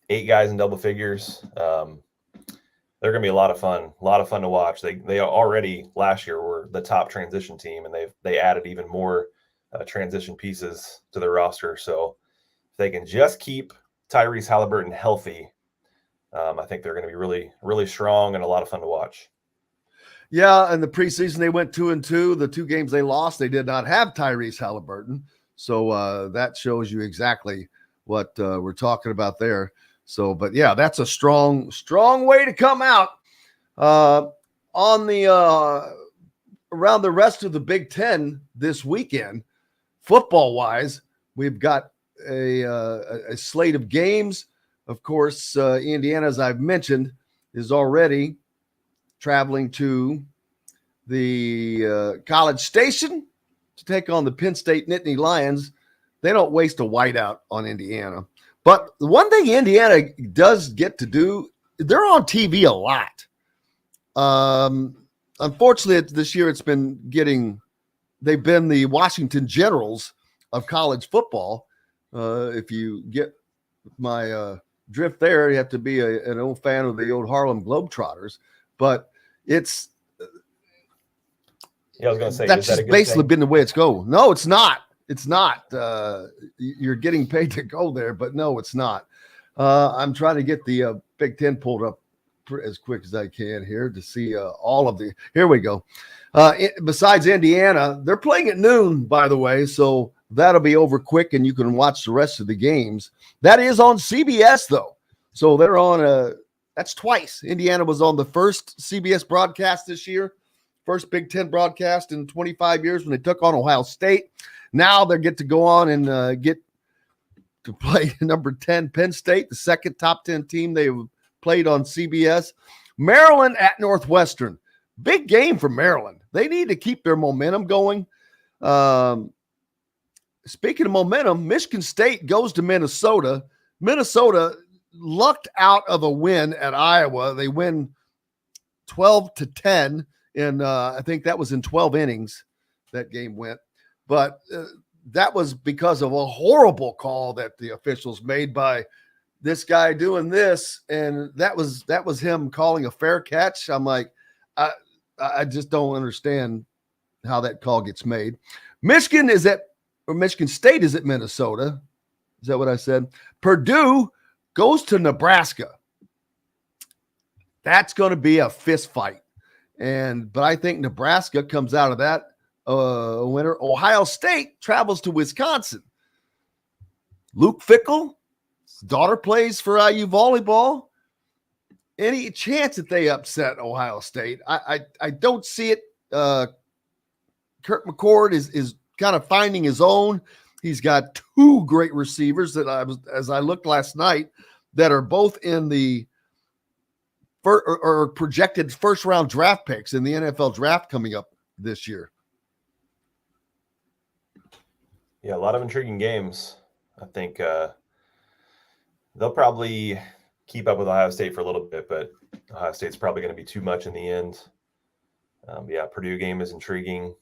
8 guys in double figures. They're going to be a lot of fun to watch. They already last year were the top transition team, and they added even more transition pieces to their roster. So if they can just keep Tyrese Halliburton healthy, I think they're going to be really, really strong and a lot of fun to watch. Yeah, in the preseason, they went 2-2. The 2 games they lost, they did not have Tyrese Halliburton. So that shows you exactly what we're talking about there. So, but yeah, that's a strong way to come out. On the around the rest of the Big Ten this weekend, football wise, we've got a slate of games. Of course, Indiana, as I've mentioned, is already traveling to the College Station to take on the Penn State Nittany Lions. They don't waste a whiteout on Indiana. But the one thing Indiana does get to do, they're on TV a lot. Unfortunately, this year they've been the Washington Generals of college football. If you get my drift there, you have to be an old fan of the old Harlem Globetrotters. But it's I was going to say that's just basically been the way it's going. No, it's not. It's not. You're getting paid to go there, but no, it's not. I'm trying to get the Big Ten pulled up as quick as I can here to see all of the. Here we go. Besides Indiana, they're playing at noon, by the way, so that'll be over quick, and you can watch the rest of the games. That is on CBS, though. So they're on that's twice. Indiana was on the first CBS broadcast this year, first Big Ten broadcast in 25 years when they took on Ohio State. Now they get to go on and get to play number 10 Penn State, the second top 10 team they played on CBS. Maryland at Northwestern. Big game for Maryland. They need to keep their momentum going. Speaking of momentum, Michigan State goes to Minnesota. Minnesota lucked out of a win at Iowa. They win 12-10, and I think that was in 12 innings that game went. But that was because of a horrible call that the officials made by this guy doing this, and that was him calling a fair catch. I'm like, I just don't understand how that call gets made. Michigan State is at Minnesota. Is that what I said? Purdue goes to Nebraska. That's going to be a fist fight. But I think Nebraska comes out of that winner. Ohio State travels to Wisconsin. Luke Fickell, his daughter plays for IU volleyball. Any chance that they upset Ohio State? I don't see it. Kurt McCord is kind of finding his own. He's got two great receivers as I looked last night, that are both in the or projected first round draft picks in the NFL draft coming up this year. Yeah, a lot of intriguing games. I think they'll probably keep up with Ohio State for a little bit, but Ohio State's probably going to be too much in the end. Purdue game is intriguing.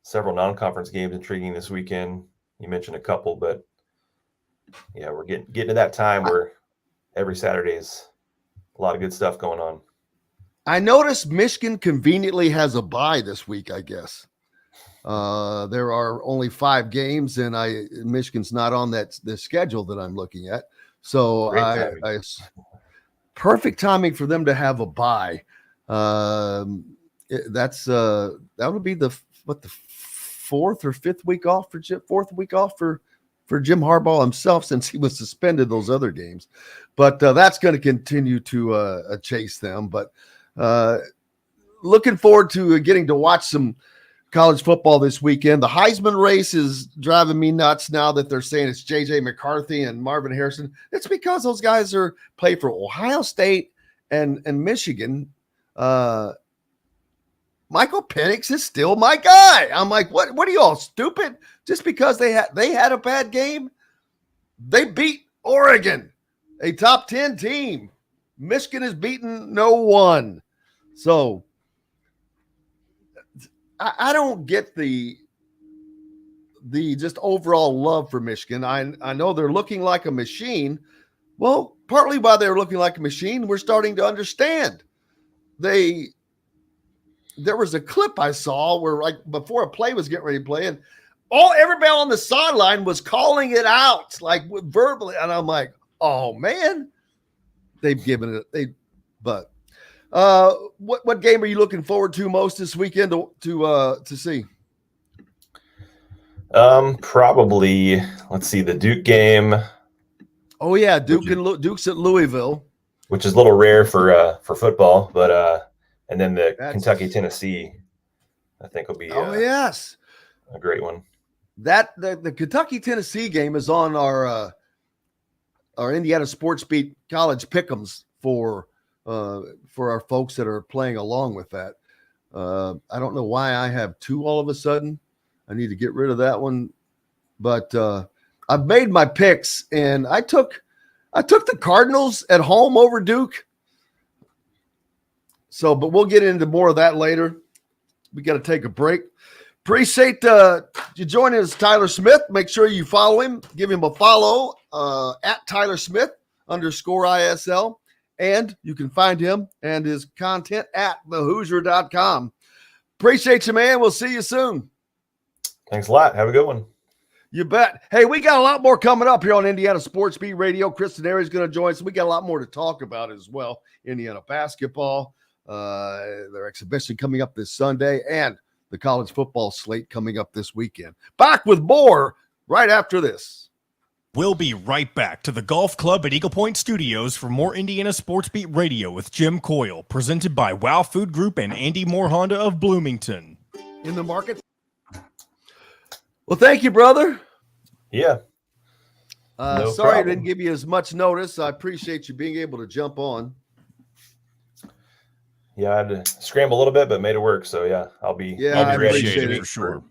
Several non-conference games intriguing this weekend. You mentioned a couple, but yeah, we're getting to that time where every Saturday is a lot of good stuff going on. I noticed Michigan conveniently has a bye this week, I guess. There are only 5 games, and Michigan's not on the schedule that I'm looking at. So perfect timing for them to have a bye. That would be the 4th or 5th week off for Jim Harbaugh himself, since he was suspended those other games. But that's going to continue to chase them. But looking forward to getting to watch some college football this weekend. The Heisman race is driving me nuts now that they're saying it's J.J. McCarthy and Marvin Harrison. It's because those guys play for Ohio State and Michigan. Michael Penix is still my guy. I'm like, what are you all, stupid? Just because they had a bad game? They beat Oregon, a top 10 team. Michigan has beaten no one. So I don't get the just overall love for Michigan. I know they're looking like a machine. Well, partly why they're looking like a machine, we're starting to understand. There was a clip I saw where, like, before a play was getting ready to play, and everybody on the sideline was calling it out, like, verbally, and I'm like, oh man, they've given it. What game are you looking forward to most this weekend to see? Probably, let's see, the Duke game. Oh yeah, Duke's at Louisville, which is a little rare for football, but and then the Kentucky-Tennessee, I think, will be a great one. The Kentucky-Tennessee game is on our Indiana Sports Beat College Pick'ems for our folks that are playing along with that. I don't know why I have 2 all of a sudden. I need to get rid of that one, but I've made my picks, and I took the Cardinals at home over Duke. So, but we'll get into more of that later. We got to take a break. Appreciate you joining us, Tyler Smith. Make sure you follow him. Give him a follow at Tyler Smith _ISL. And you can find him and his content at thehoosier.com. Appreciate you, man. We'll see you soon. Thanks a lot. Have a good one. You bet. Hey, we got a lot more coming up here on Indiana Sports Beat Radio. Chris Denari is going to join us. We got a lot more to talk about as well. Indiana basketball, their exhibition coming up this Sunday, and the college football slate coming up this weekend. Back with more right after this. We'll be right back to the Golf Club at Eagle Point Studios for more Indiana Sports Beat Radio with Jim Coyle, presented by Wow Food Group and Andy Moore Honda of Bloomington. In the market. Well, thank you, brother. Yeah. No sorry I problem. didn't give you as much notice. I appreciate you being able to jump on. Yeah, I had to scramble a little bit, but made it work. So yeah, I'll be I ready. appreciate it for sure.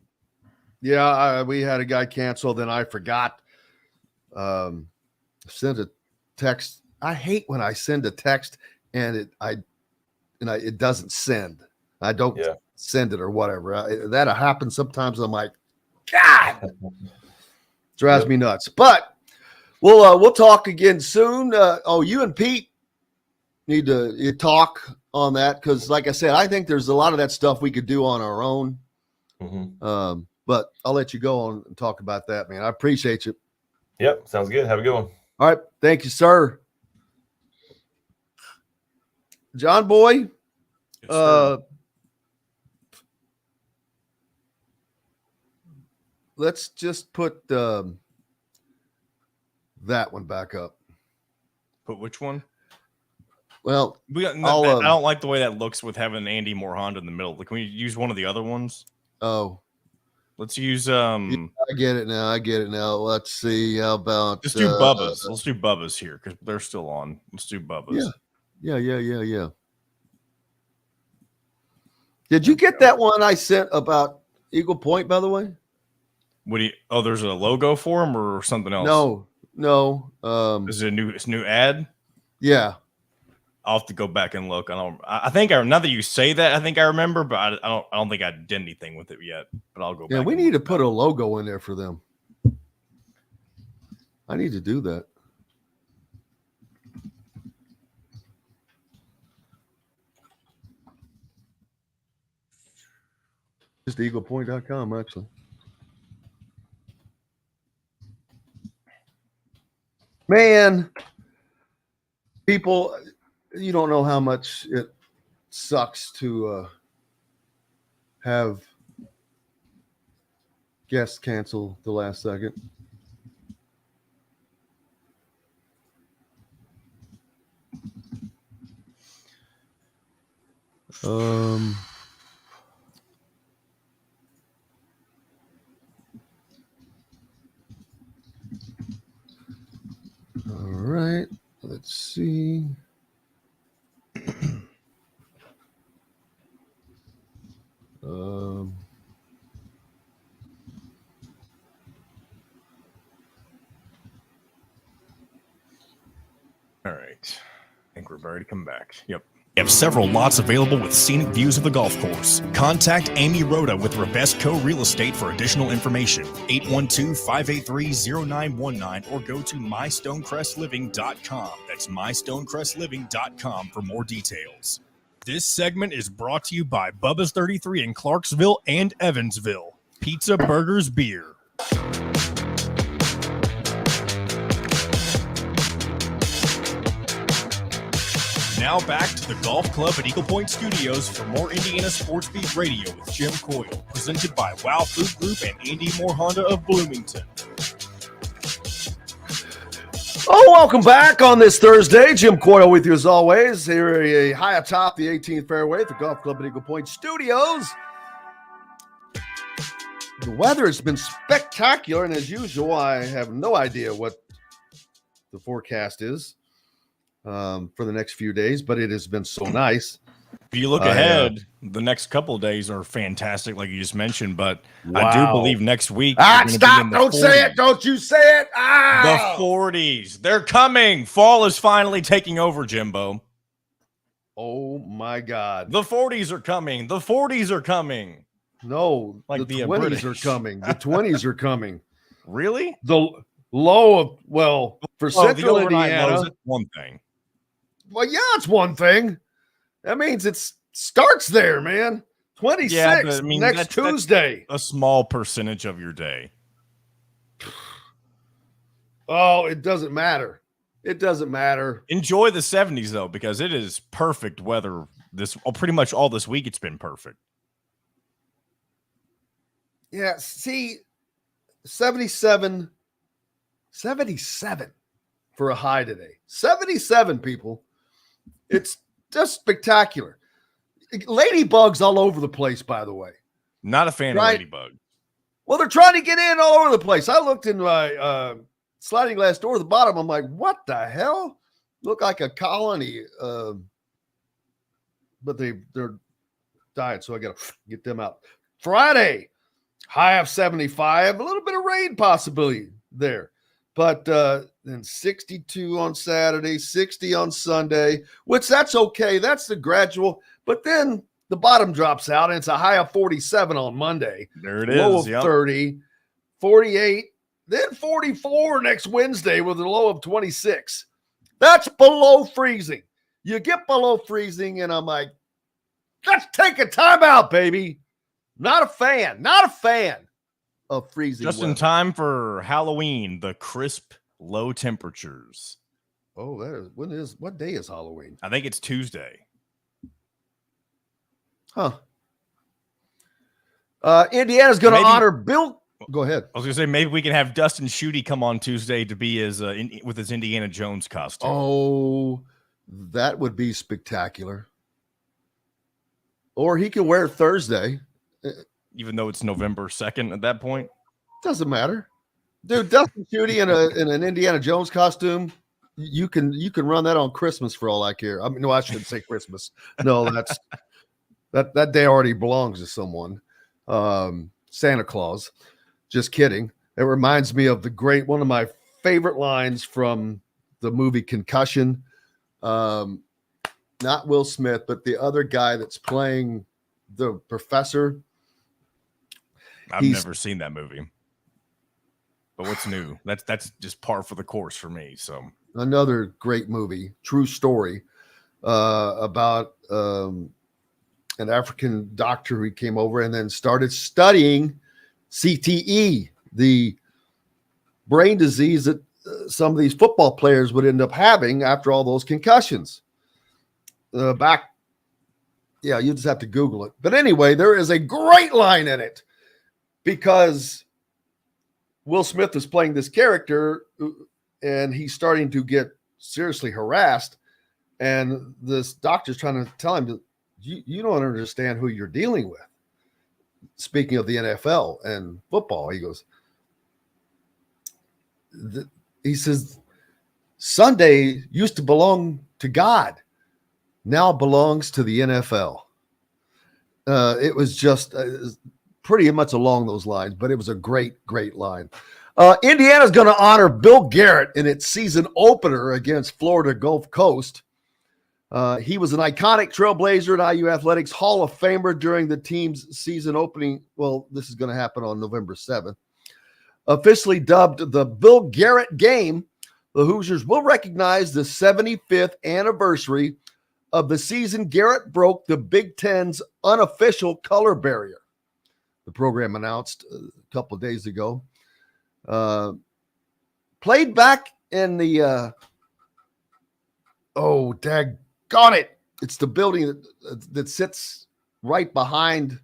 Yeah, we had a guy cancel, then I forgot. Sent a text. I hate when I send a text and it doesn't send. I don't send it or whatever. That happens sometimes. I'm like, God, drives me nuts. But we'll talk again soon. You and Pete need to talk on that because, like I said, I think there's a lot of that stuff we could do on our own. Mm-hmm. But I'll let you go on and talk about that, man. I appreciate you. Yep, sounds good. Have a good one. All right, thank you, sir. John Boy, let's just put that one back up. Put which one? Well, I don't like the way that looks with having Andy Morhonda in the middle. Can we use one of the other ones? Oh, let's use I get it now. Let's see. How about let's do Bubba's. Let's do Bubba's here because they're still on. Let's do Bubba's. Yeah. Did you get that one I sent about Eagle Point, by the way? What do you? Oh, there's a logo for him or something else? No. Is it a new ad? Yeah. I'll have to go back and look. I think now that you say that, I think I remember, but I don't think I did anything with it yet. But I'll go back. Yeah, we need to put a logo in there for them. I need to do that. Just eaglepoint.com, actually. Man, people, you don't know how much it sucks to have guests cancel the last second. All right, let's see. All right. I think we're ready to come back. Yep. We have several lots available with scenic views of the golf course. Contact Amy Rhoda with Rebesco Real Estate for additional information. 812-583-0919 or go to mystonecrestliving.com. That's mystonecrestliving.com for more details. This segment is brought to you by Bubba's 33 in Clarksville and Evansville. Pizza, burgers, beer. Now back to the Golf Club at Eagle Point Studios for more Indiana Sports Beat Radio with Jim Coyle, presented by Wow Food Group and Andy Moore Honda of Bloomington. Oh, welcome back on this Thursday. Jim Coyle with you as always. Here high atop the 18th fairway at the Golf Club at Eagle Point Studios. The weather has been spectacular, and as usual, I have no idea what the forecast is for the next few days, but it has been so nice. If you look ahead, the next couple of days are fantastic, like you just mentioned. But I do believe next week. Stop! Don't say it! Don't you say it! The 40s. They're coming. Fall is finally taking over, Jimbo. Oh my God! The 40s are coming. The 40s are coming. No, like the 20s are coming. The 20s are coming. Really? The low of for Central Indiana. Lows, one thing. Well, yeah, it's one thing. That means it starts there, man. 26 next Tuesday. That's a small percentage of your day. Oh, it doesn't matter. It doesn't matter. Enjoy the 70s, though, because it is perfect weather. Pretty much all this week, it's been perfect. Yeah, see, 77 for a high today. 77, people. It's just spectacular. Ladybugs all over the place, by the way. Not a fan of ladybug. Well, they're trying to get in all over the place. I looked in my sliding glass door at the bottom. I'm like, what the hell? Look like a colony. But they're dying, so I got to get them out. Friday, high of 75, a little bit of rain possibility there. But then 62 on Saturday, 60 on Sunday, which that's okay. That's the gradual. But then the bottom drops out, and it's a high of 47 on Monday. There it low is. of 30, 48, then 44 next Wednesday with a low of 26. That's below freezing. You get below freezing, and I'm like, let's take a timeout, baby. Not a fan of freezing. Just weather. in time for Halloween, the crisp, low temperatures. Oh, what day is Halloween? I think it's Tuesday. Huh. Indiana's going to honor Bill. Go ahead. I was going to say, maybe we can have Dustin Schutte come on Tuesday to be with his Indiana Jones costume. Oh, that would be spectacular. Or he can wear it Thursday. Even though it's November 2nd at that point. Doesn't matter. Dude, Dustin Schutte in an Indiana Jones costume, you can run that on Christmas for all I care. I mean, no, I shouldn't say Christmas. No, that day already belongs to someone. Santa Claus. Just kidding. It reminds me of one of my favorite lines from the movie Concussion. Not Will Smith, but the other guy that's playing the professor. I've never seen that movie. But what's new? That's just par for the course for me. So another great movie, true story, about an African doctor who came over and then started studying CTE, the brain disease that some of these football players would end up having after all those concussions. You just have to Google it. But anyway, there is a great line in it because Will Smith is playing this character and he's starting to get seriously harassed. And this doctor's trying to tell him, you don't understand who you're dealing with. Speaking of the NFL and football, he goes, he says, Sunday used to belong to God. Now belongs to the NFL. It was just pretty much along those lines, but it was a great, great line. Indiana's going to honor Bill Garrett in its season opener against Florida Gulf Coast. He was an iconic trailblazer at IU Athletics, Hall of Famer during the team's season opening. Well, this is going to happen on November 7th. Officially dubbed the Bill Garrett game, the Hoosiers will recognize the 75th anniversary of the season Garrett broke the Big Ten's unofficial color barrier. The program announced a couple of days ago. Played back in the got it. It's the building that sits right behind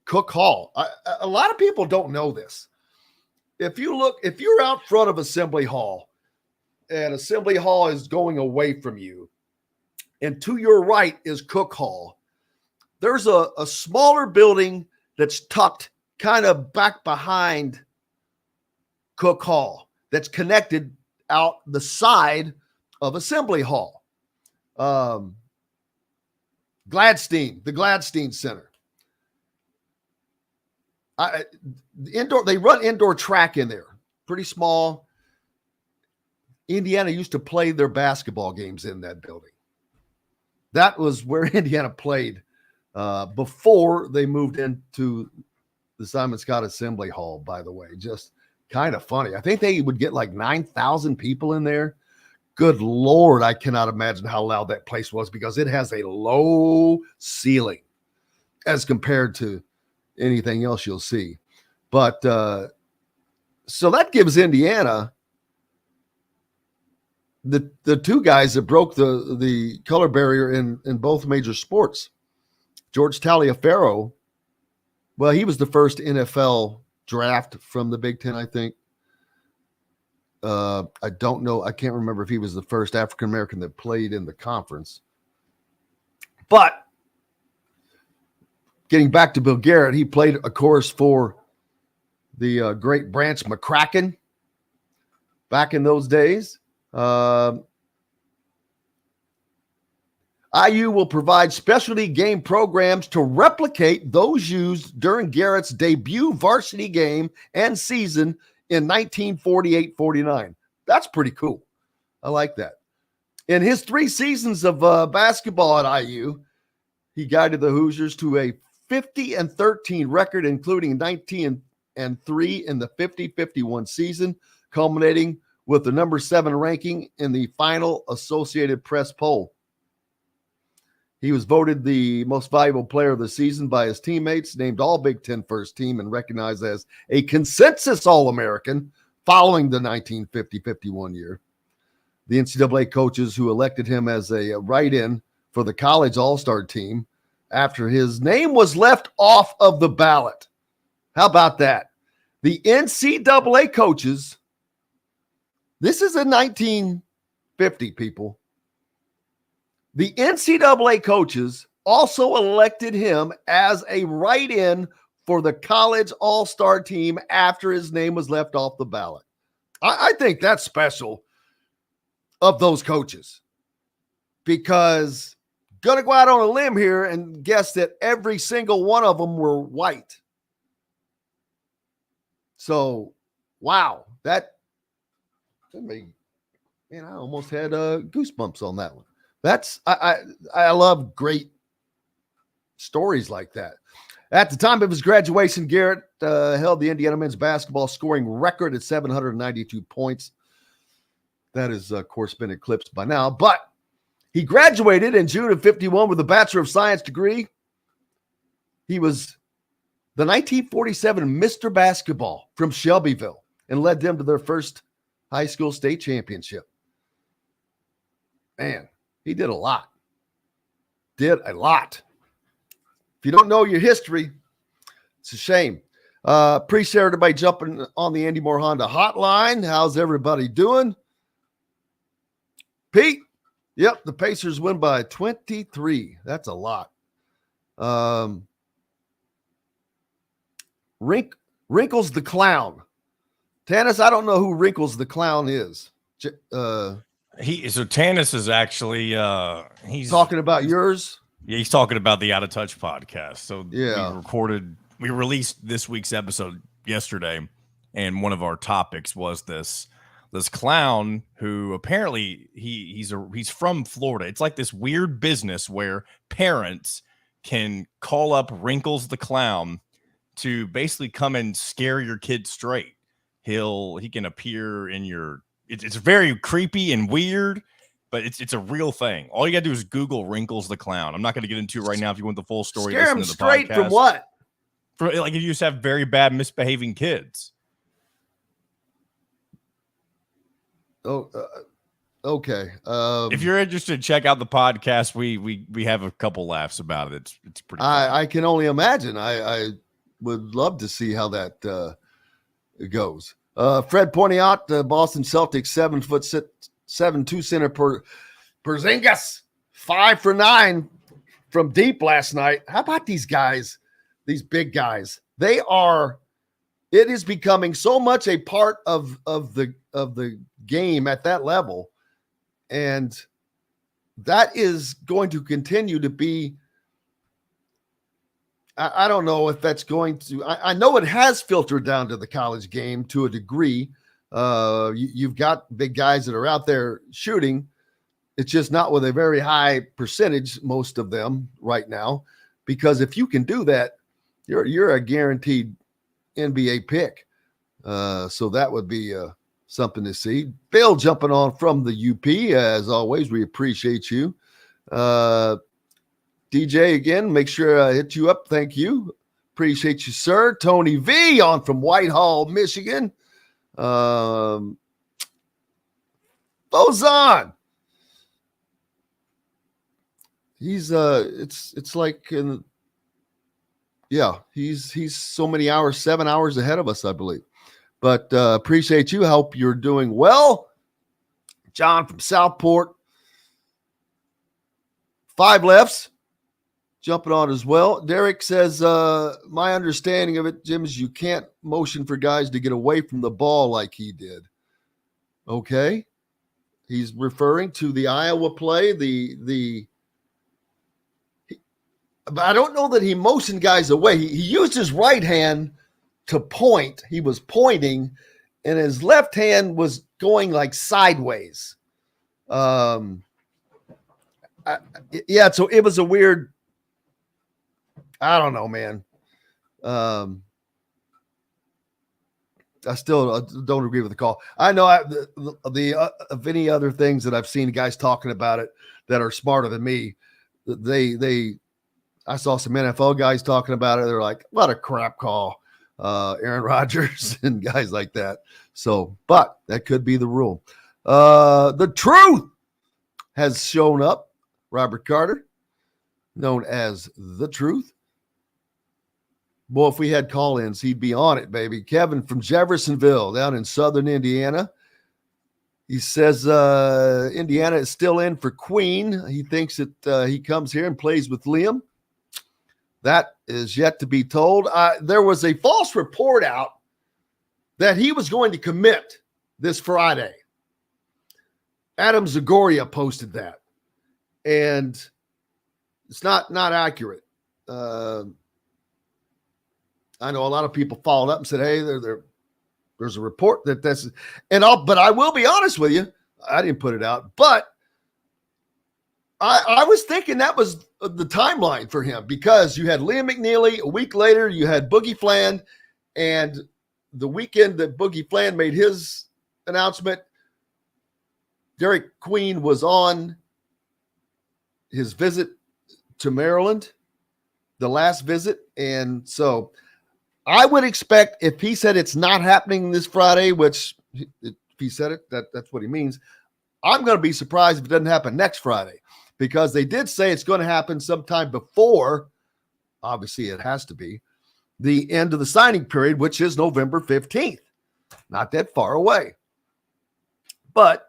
Cook Hall. A lot of people don't know this. If you're out front of Assembly Hall and Assembly Hall is going away from you, and to your right is Cook Hall, there's a smaller building that's tucked kind of back behind Cook Hall that's connected out the side of Assembly Hall. The Gladstein Center. They run indoor track in there, pretty small. Indiana used to play their basketball games in that building. That was where Indiana played before they moved into the Simon Scott Assembly Hall, by the way. Just kind of funny. I think they would get like 9,000 people in there. Good Lord, I cannot imagine how loud that place was because it has a low ceiling as compared to anything else you'll see. But so that gives Indiana the two guys that broke the color barrier in both major sports. George Taliaferro, well, he was the first NFL draft from the Big Ten, I think. I don't know. I can't remember if he was the first African-American that played in the conference. But getting back to Bill Garrett, he played, of course, for the great Branch McCracken back in those days. IU will provide specialty game programs to replicate those used during Garrett's debut varsity game and season in 1948-49. That's pretty cool. I like that. In his 3 seasons of basketball at IU, he guided the Hoosiers to a 50-13 record, including 19-3 in the 50-51 season, culminating with the number 7 ranking in the final Associated Press poll. He was voted the most valuable player of the season by his teammates, named All Big Ten First Team, and recognized as a consensus All-American following the 1950-51 year. The NCAA coaches who elected him as a write-in for the college All-Star team after his name was left off of the ballot. How about that? The NCAA coaches, this is in 1950, people. The NCAA coaches also elected him as a write-in for the college all-star team after his name was left off the ballot. I think that's special of those coaches, because going to go out on a limb here and guess that every single one of them were white. So, wow, that made, man, I almost had goosebumps on that one. I love great stories like that. At the time of his graduation, Garrett held the Indiana men's basketball scoring record at 792 points. That is, of course, been eclipsed by now. But he graduated in June of 51 with a Bachelor of Science degree. He was the 1947 Mr. Basketball from Shelbyville and led them to their first high school state championship. Man, he did a lot. Did a lot. If you don't know your history, it's a shame. Appreciate everybody jumping on the Andy Moore Honda hotline. How's everybody doing? Pete? Yep, the Pacers win by 23. That's a lot. Wrinkles the Clown. Tannis, I don't know who Wrinkles the Clown is. Tannis is actually he's talking about yours. Yeah, he's talking about the Out of Touch podcast. So yeah, we released this week's episode yesterday, and one of our topics was this clown who apparently he's from Florida. It's like this weird business where parents can call up Wrinkles the Clown to basically come and scare your kid straight. He can appear in your. It's very creepy and weird, but it's a real thing. All you got to do is Google Wrinkles the Clown. I'm not going to get into it right now. If you want the full story, scare listen him to the straight podcast. From what? From like if you just have very bad misbehaving kids. Oh, okay. If you're interested, check out the podcast. We have a couple laughs about it. It's pretty. I can only imagine. I would love to see how that goes. Fred pointing out the Boston Celtics 7'7" center Porzingis 5 for 9 from deep last night. How about these guys? These big guys. It is becoming so much a part of the game at that level, and that is going to continue to be. I don't know if that's going to. I know it has filtered down to the college game to a degree. You've got big guys that are out there shooting. It's just not with a very high percentage, most of them right now, because if you can do that, you're a guaranteed NBA pick. So that would be something to see. Bill jumping on from the UP, as always. We appreciate you. DJ, again, make sure I hit you up. Thank you. Appreciate you, sir. Tony V on from Whitehall, Michigan. Bozon. He's it's like he's so many hours, 7 hours ahead of us, I believe. But appreciate you. Hope you're doing well. John from Southport. 5 lefts. jumping on as well. Derek says, my understanding of it, Jim, is you can't motion for guys to get away from the ball like he did. Okay. He's referring to the Iowa play, but I don't know that he motioned guys away. He used his right hand to point. He was pointing, and his left hand was going like sideways. So it was a weird, I don't know, man. I still don't agree with the call. I know of any other things that I've seen guys talking about it that are smarter than me. I saw some NFL guys talking about it. They're like, what a crap call, Aaron Rodgers and guys like that. So, but that could be the rule. The truth has shown up. Robert Carter, known as The Truth. Boy, if we had call-ins, he'd be on it, baby. Kevin from Jeffersonville down in southern Indiana. He says Indiana is still in for Queen. He thinks that he comes here and plays with Liam. That is yet to be told. There was a false report out that he was going to commit this Friday. Adam Zagoria posted that. And it's not accurate. I know a lot of people followed up and said, hey, there's a report that this is, but I will be honest with you. I didn't put it out, but I was thinking that was the timeline for him because you had Liam McNeely. A week later, you had Boogie Fland. And the weekend that Boogie Fland made his announcement, Derek Queen was on his visit to Maryland, the last visit. And so I would expect if he said it's not happening this Friday, which if he said it, that's what he means. I'm going to be surprised if it doesn't happen next Friday because they did say it's going to happen sometime before, obviously it has to be, the end of the signing period, which is November 15th. Not that far away. But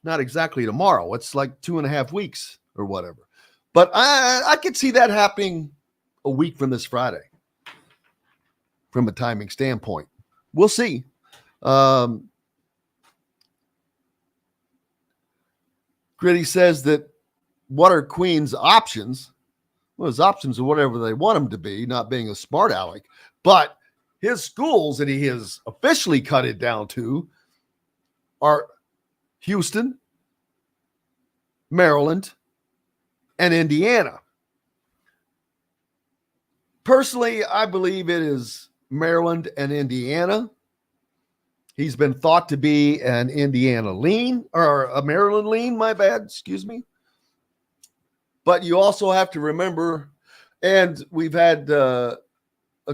not exactly tomorrow. It's like 2.5 weeks or whatever. But I could see that happening a week from this Friday from a timing standpoint. We'll see. Gritty says that what are Queen's options? Well, his options are whatever they want him to be, not being a smart aleck. But his schools that he has officially cut it down to are Houston, Maryland, and Indiana. Personally, I believe it is Maryland and Indiana. He's been thought to be an Indiana lean, or a Maryland lean, my bad, excuse me. But you also have to remember, and we've had a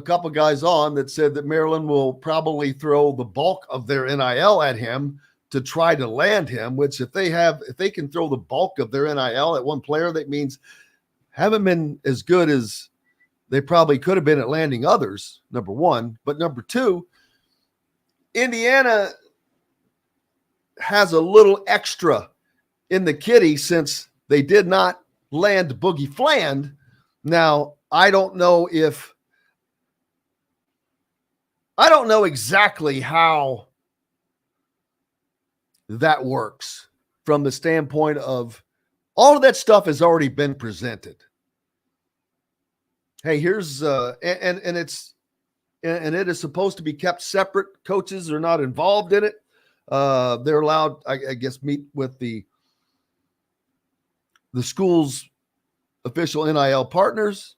couple guys on that said that Maryland will probably throw the bulk of their NIL at him to try to land him, which if they can throw the bulk of their NIL at one player, that means haven't been as good as they probably could have been at landing others, number one. But number two, Indiana has a little extra in the kitty since they did not land Boogie Fland. Now, I don't know exactly how that works from the standpoint of all of that stuff has already been presented. Hey, here's and it is supposed to be kept separate. Coaches are not involved in it. They're allowed, I guess, meet with the school's official NIL partners.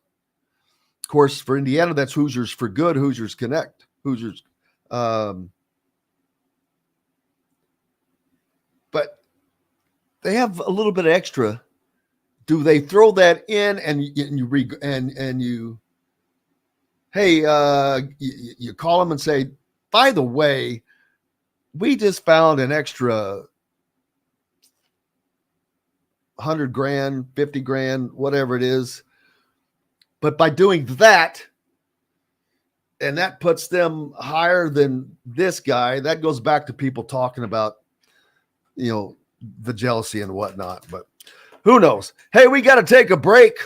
Of course, for Indiana, that's Hoosiers for Good, Hoosiers Connect, Hoosiers. But they have a little bit of extra. Do they throw that in and you you call them and say, by the way, we just found an extra $100,000, $50,000, whatever it is. But by doing that, and that puts them higher than this guy, that goes back to people talking about, the jealousy and whatnot. But who knows? Hey, we got to take a break.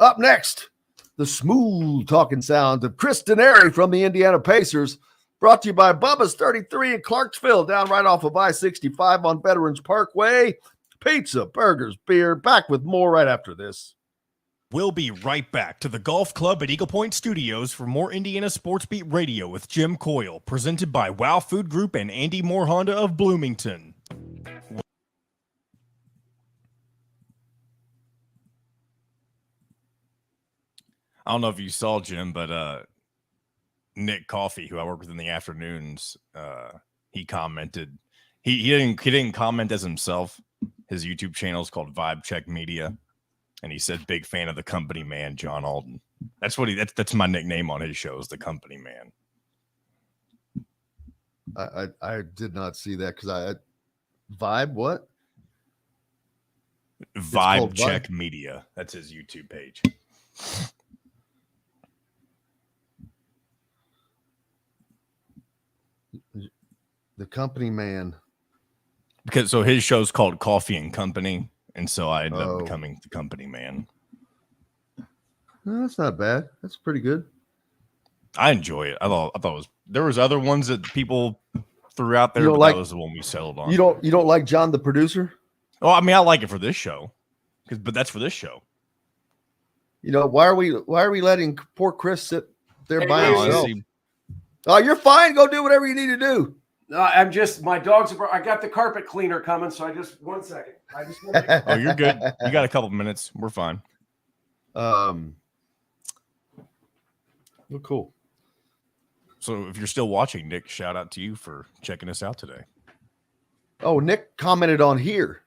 Up next, the smooth talking sound of Chris Denari from the Indiana Pacers, brought to you by Bubba's 33 in Clarksville, down right off of I-65 on Veterans Parkway. Pizza, burgers, beer. Back with more right after this. We'll be right back to the Golf Club at Eagle Point Studios for more Indiana Sports Beat Radio with Jim Coyle, presented by Wow Food Group and Andy Moore Honda of Bloomington. I don't know if you saw, Jim, but Nick Coffey, who I work with in the afternoons, he commented. He didn't comment as himself. His YouTube channel is called Vibe Check Media, and he said big fan of the company man, John Alden. That's my nickname on his show, is the company man. I did not see that because Vibe what? Vibe Check Media. That's his YouTube page. The company man. Because so his show's called Coffee and Company, and so I ended up becoming the company man. No, that's not bad. That's pretty good. I enjoy it. I thought it was. There was other ones that people threw out there, but that was the one we settled on. You don't like John the producer? Oh, I mean, I like it for this show, but that's for this show. You know, why are we letting poor Chris sit there by himself? Honestly, Oh, you're fine. Go do whatever you need to do. No, I'm just, my dogs I got the carpet cleaner coming, so 1 second. I just want to oh, you're good. You got a couple minutes. We're fine. Well, cool. So if you're still watching, Nick, shout out to you for checking us out today. Oh, Nick commented on here.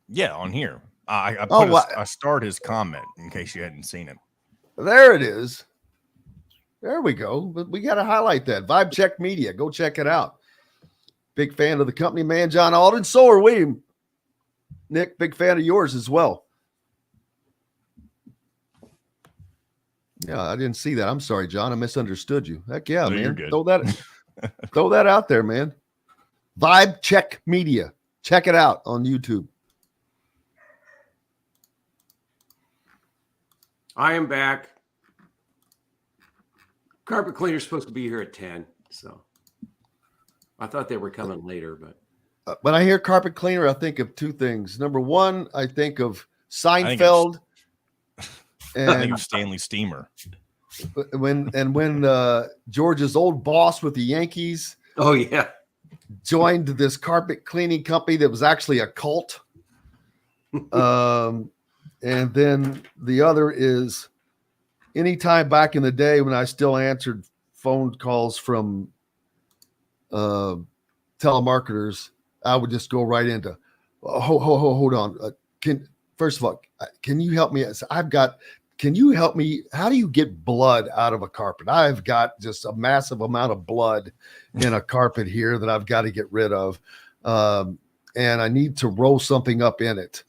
Yeah, on here. I starred his comment in case you hadn't seen it. There it is. There we go. But we got to highlight that. Vibe Check Media. Go check it out. Big fan of the company man, John Alden. So are we. Nick, big fan of yours as well. Yeah, I didn't see that. I'm sorry, John. I misunderstood you. Heck yeah, man. You're good. Throw that out there, man. Vibe Check Media. Check it out on YouTube. I am back. Carpet cleaner's supposed to be here at 10, so I thought they were coming later, but when I hear carpet cleaner, I think of two things. Number one, I think of Seinfeld. I think of Stanley Steamer. When George's old boss with the Yankees, oh yeah, joined this carpet cleaning company that was actually a cult. And then the other is anytime back in the day when I still answered phone calls from telemarketers, I would just go right into, hold on. First of all, can you help me? Can you help me? How do you get blood out of a carpet? I've got just a massive amount of blood in a carpet here that I've got to get rid of. And I need to roll something up in it.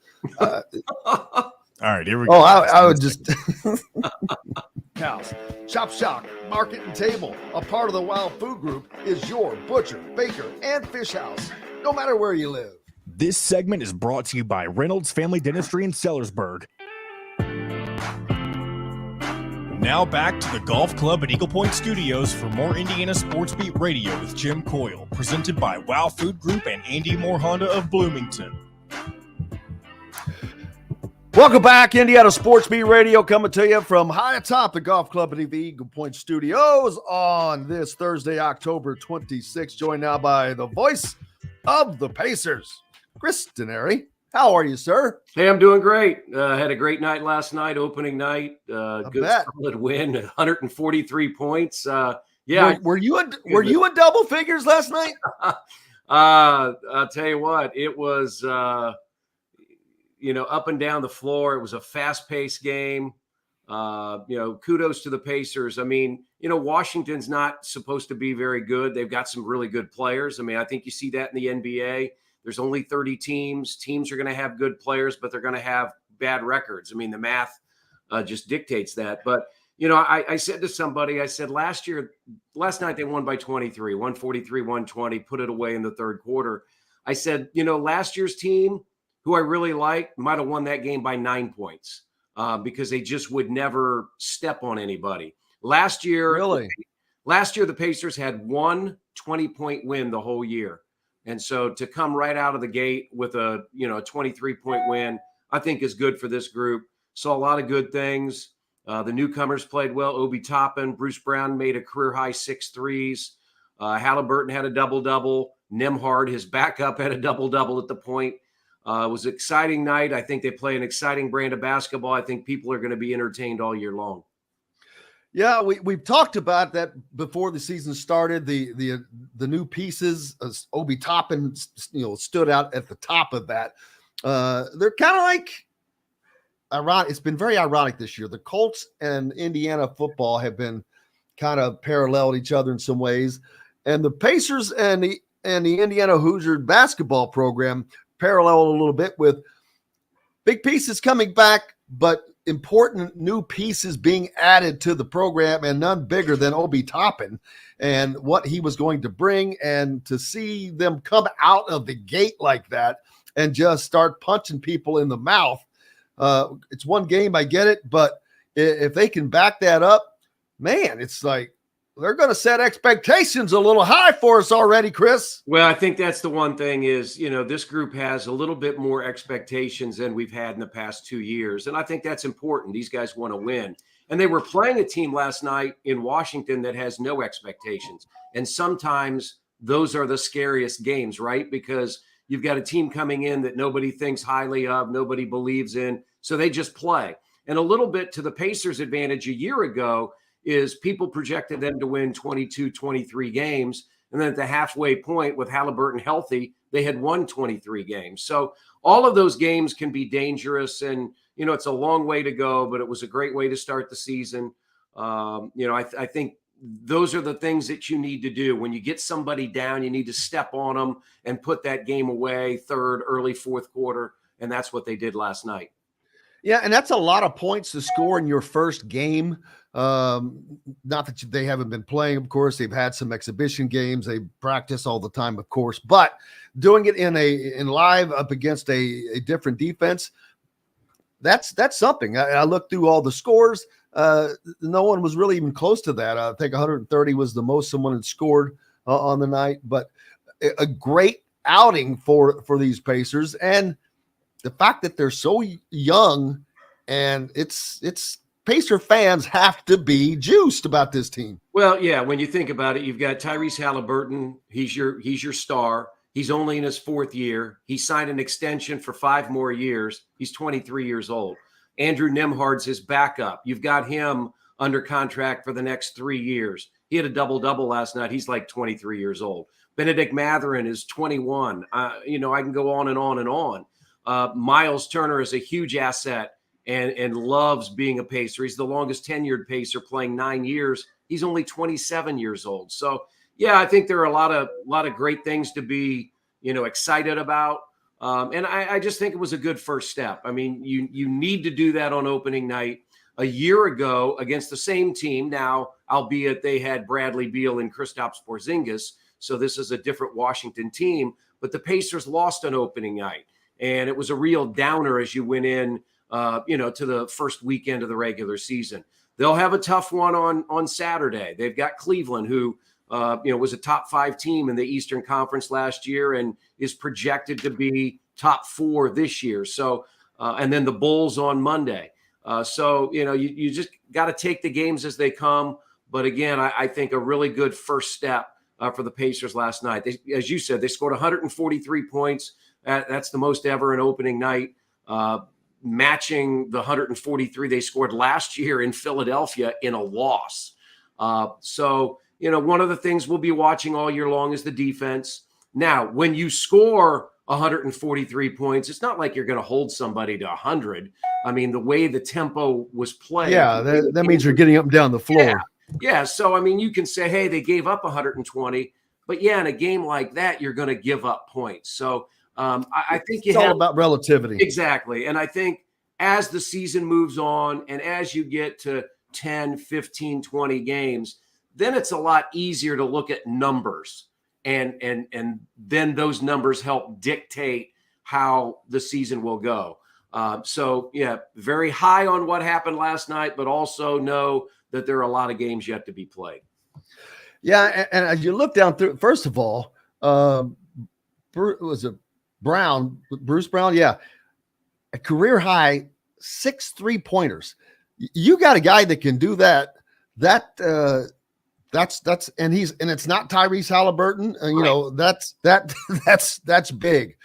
All right, here we go. Oh, I would just House, Chop Shop, Market and Table, a part of the Wild Food Group, is your butcher, baker, and fish house, no matter where you live. This segment is brought to you by Reynolds Family Dentistry in Sellersburg. Now back to the Golf Club at Eagle Point Studios for more Indiana Sports Beat Radio with Jim Coyle, presented by Wow Food Group and Andy Moore Honda of Bloomington. Welcome back, Indiana Sports Beat Radio, coming to you from high atop the Golf Club at the Eagle Point Studios on this Thursday, October 26th. Joined now by the voice of the Pacers, Chris Denari. How are you, sir? Hey, I'm doing great. Had a great night last night, opening night. Good solid win, 143 points. Yeah. Were you in double figures last night? I'll tell you what, it was up and down the floor. It was a fast-paced game. Kudos to the Pacers. I mean, Washington's not supposed to be very good. They've got some really good players. I mean, I think you see that in the NBA. There's only 30 teams. Teams are going to have good players, but they're going to have bad records. I mean, the math just dictates that. But, I said to somebody, I said last night they won by 23, 143, 120, put it away in the third quarter. I said, last year's team, who I really liked, might have won that game by 9 points. because they just would never step on anybody. Last year, Really? the Pacers had one 20-point win the whole year. And so to come right out of the gate with a 23-point win, I think is good for this group. Saw a lot of good things. The newcomers played well. Obi Toppin, Bruce Brown made a career-high 6 threes. Halliburton had a double-double. Nembhard, his backup, had a double-double at the point. It was an exciting night. I think they play an exciting brand of basketball. I think people are going to be entertained all year long. Yeah, we've talked about that before the season started. The new pieces, Obi Toppin, stood out at the top of that. They're kind of like ironic. It's been very ironic this year. The Colts and Indiana football have been kind of paralleled each other in some ways, and the Pacers and the Indiana Hoosier basketball program parallel a little bit with big pieces coming back, but important new pieces being added to the program, and none bigger than Obi Toppin and what he was going to bring. And to see them come out of the gate like that and just start punching people in the mouth. It's one game, I get it, but if they can back that up, man, it's like they're going to set expectations a little high for us already, Chris. Well, I think that's the one thing is, this group has a little bit more expectations than we've had in the past 2 years. And I think that's important. These guys want to win. And they were playing a team last night in Washington that has no expectations. And sometimes those are the scariest games, right? Because you've got a team coming in that nobody thinks highly of, nobody believes in. So they just play. And a little bit to the Pacers' advantage a year ago is people projected them to win 22, 23 games. And then at the halfway point with Halliburton healthy, they had won 23 games. So all of those games can be dangerous. And, it's a long way to go, but it was a great way to start the season. I think those are the things that you need to do. When you get somebody down, you need to step on them and put that game away third, early fourth quarter. And that's what they did last night. Yeah, and that's a lot of points to score in your first game. Not that they haven't been playing, of course. They've had some exhibition games. They practice all the time, of course. But doing it in live up against a different defense, that's something. I looked through all the scores. No one was really even close to that. I think 130 was the most someone had scored on the night. But a great outing for these Pacers, and the fact that they're so young, and it's Pacer fans have to be juiced about this team. Well, yeah, when you think about it, you've got Tyrese Halliburton. He's your star. He's only in his 4th year. He signed an extension for 5 more years. He's 23 years old. Andrew Nembhard's his backup. You've got him under contract for the next 3 years. He had a double-double last night. He's like 23 years old. Benedict Mathurin is 21. I can go on and on and on. Miles Turner is a huge asset and loves being a Pacer. He's the longest tenured Pacer, playing 9 years. He's only 27 years old. So, yeah, I think there are a lot of great things to be, excited about. And I just think it was a good first step. I mean, you need to do that on opening night. A year ago against the same team, now, albeit they had Bradley Beal and Kristaps Porzingis, so this is a different Washington team, but the Pacers lost on opening night. And it was a real downer as you went in, to the first weekend of the regular season. They'll have a tough one on Saturday. They've got Cleveland, who, was a top 5 team in the Eastern Conference last year and is projected to be top 4 this year. So, and then the Bulls on Monday. You just got to take the games as they come. But again, I think a really good first step for the Pacers last night. As you said, they scored 143 points. That's the most ever in opening night, matching the 143 they scored last year in Philadelphia in a loss. One of the things we'll be watching all year long is the defense. Now, when you score 143 points, it's not like you're going to hold somebody to 100. I mean, the way the tempo was played. Yeah, that means you're getting up and down the floor. Yeah. So, I mean, you can say, hey, they gave up 120. But, yeah, in a game like that, you're going to give up points. So, I think it's all about relativity. Exactly. And I think as the season moves on and as you get to 10, 15, 20 games, then it's a lot easier to look at numbers. And then those numbers help dictate how the season will go. So, yeah, very high on what happened last night, but also know that there are a lot of games yet to be played. Yeah, and as you look down through, first of all, was it Bruce Brown? Yeah, a career high 6 3-pointers. You got a guy that can do that. That's and it's not Tyrese Halliburton. That's big,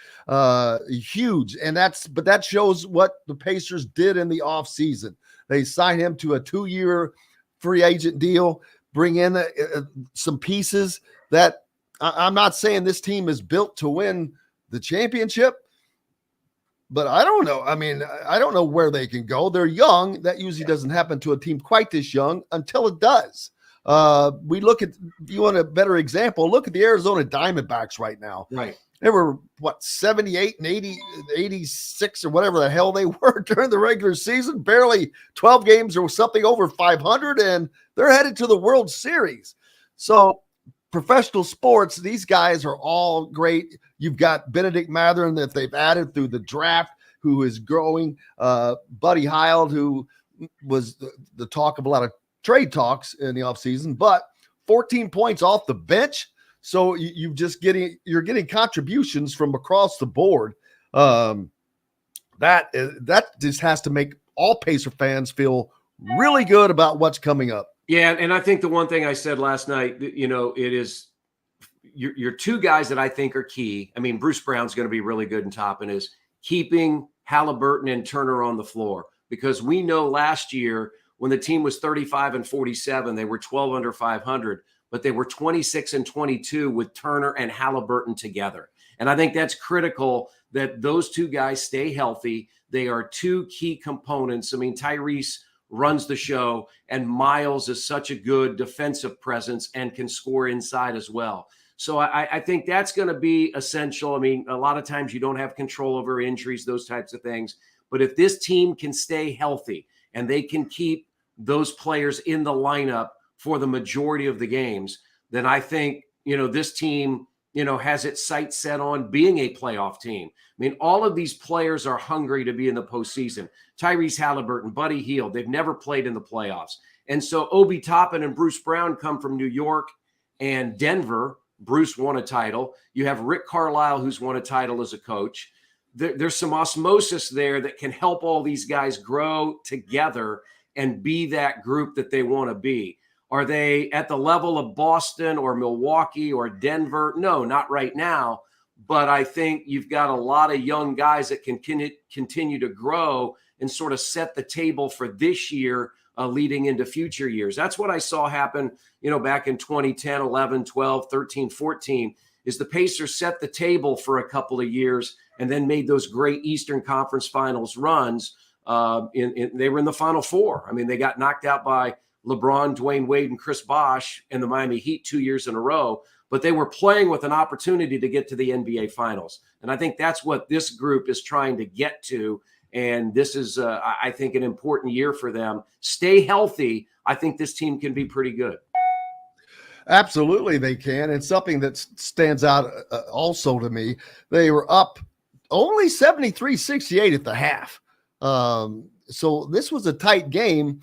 huge, and but that shows what the Pacers did in the offseason. They signed him to a 2-year free agent deal, bring in some pieces that I'm not saying this team is built to win the championship, but I don't know. I mean, I don't know where they can go. They're young. That usually doesn't happen to a team quite this young until it does. We look at, you want a better example, look at the Arizona Diamondbacks right now. Right. They were, 78 and 86 or whatever the hell they were during the regular season, barely 12 games or something over 500, and they're headed to the World Series. So professional sports, these guys are all great. You've got Benedict Mathurin that they've added through the draft, who is growing. Buddy Hield, who was the talk of a lot of trade talks in the offseason, but 14 points off the bench. So you're getting contributions from across the board. That just has to make all Pacer fans feel really good about what's coming up. Yeah, and I think the one thing I said last night, it is your two guys that I think are key. I mean, Bruce Brown's going to be really good in Toppin, is keeping Halliburton and Turner on the floor, because we know last year when the team was 35 and 47, they were 12 under 500, but they were 26 and 22 with Turner and Halliburton together. And I think that's critical that those two guys stay healthy. They are two key components. I mean, Tyrese runs the show, and Miles is such a good defensive presence and can score inside as well. So I think that's going to be essential. I mean, a lot of times you don't have control over injuries, those types of things. But if this team can stay healthy and they can keep those players in the lineup for the majority of the games, then I think, this team, has its sights set on being a playoff team. I mean, all of these players are hungry to be in the postseason. Tyrese Halliburton, Buddy Hield, they've never played in the playoffs. And so Obi Toppin and Bruce Brown come from New York and Denver. Bruce won a title. You have Rick Carlisle, who's won a title as a coach. There's some osmosis there that can help all these guys grow together and be that group that they want to be. Are they at the level of Boston or Milwaukee or Denver? No, not right now. But I think you've got a lot of young guys that can continue to grow and sort of set the table for this year, leading into future years. That's what I saw happen, back in 2010, 11, 12, 13, 14, is the Pacers set the table for a couple of years and then made those great Eastern Conference Finals runs. They were in the Final Four. I mean, they got knocked out by LeBron, Dwayne Wade, and Chris Bosh and the Miami Heat 2 years in a row, but they were playing with an opportunity to get to the NBA Finals. And I think that's what this group is trying to get to. And this is, I think, an important year for them. Stay healthy. I think this team can be pretty good. Absolutely, they can. And something that stands out also to me, they were up only 73-68 at the half. So this was a tight game,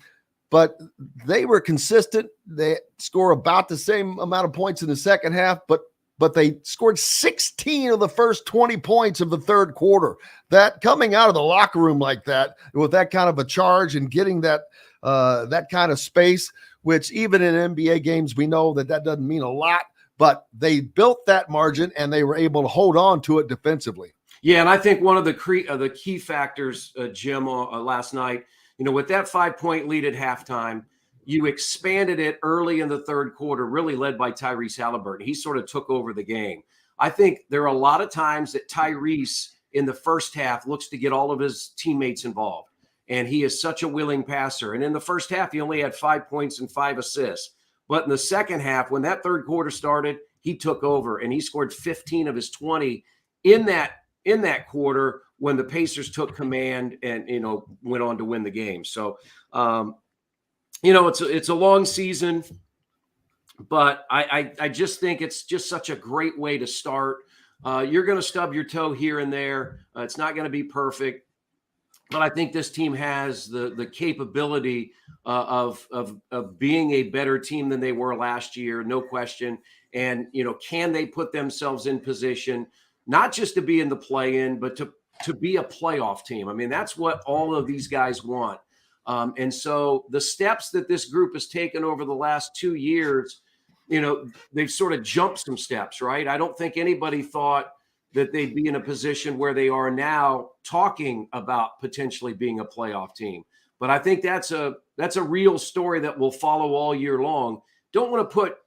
but they were consistent. They score about the same amount of points in the second half, but they scored 16 of the first 20 points of the third quarter. That coming out of the locker room like that, with that kind of a charge and getting that kind of space, which even in NBA games, we know that doesn't mean a lot, but they built that margin and they were able to hold on to it defensively. Yeah, and I think one of the key factors, Jim, last night, with that 5-point lead at halftime, you expanded it early in the third quarter, really led by Tyrese Halliburton. He sort of took over the game. I think there are a lot of times that Tyrese in the first half looks to get all of his teammates involved, and he is such a willing passer. And in the first half, he only had 5 points and 5 assists. But in the second half, when that third quarter started, he took over, and he scored 15 of his 20 in that quarter when the Pacers took command and, went on to win the game. So, it's a long season, but I just think it's just such a great way to start. You're going to stub your toe here and there. It's not going to be perfect. but I think this team has the capability of being a better team than they were last year, no question. And, can they put themselves in position, not just to be in the play-in, but to be a playoff team? I mean, that's what all of these guys want. And so the steps that this group has taken over the last 2 years, they've sort of jumped some steps, right? I don't think anybody thought that they'd be in a position where they are now talking about potentially being a playoff team. But I think that's a real story that will follow all year long. Don't want to put,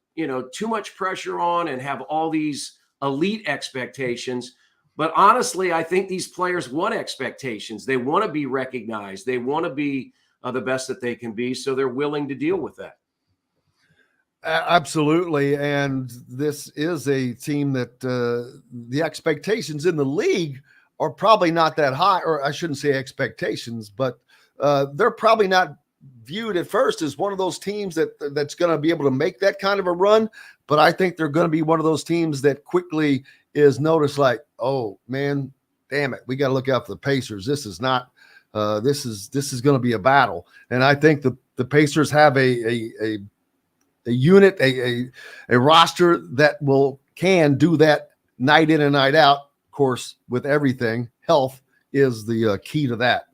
too much pressure on and have all these elite expectations. But honestly, I think these players want expectations. They want to be recognized. They want to be the best that they can be. So they're willing to deal with that. Absolutely. And this is a team that the expectations in the league are probably not that high, or I shouldn't say expectations, but they're probably not viewed at first as one of those teams that's going to be able to make that kind of a run. But I think they're going to be one of those teams that quickly is noticed like, oh man, damn it, we got to look out for the Pacers. This is not this is going to be a battle. And I think the Pacers have a unit, a roster that can do that night in and night out. Of course, with everything, health is the key to that.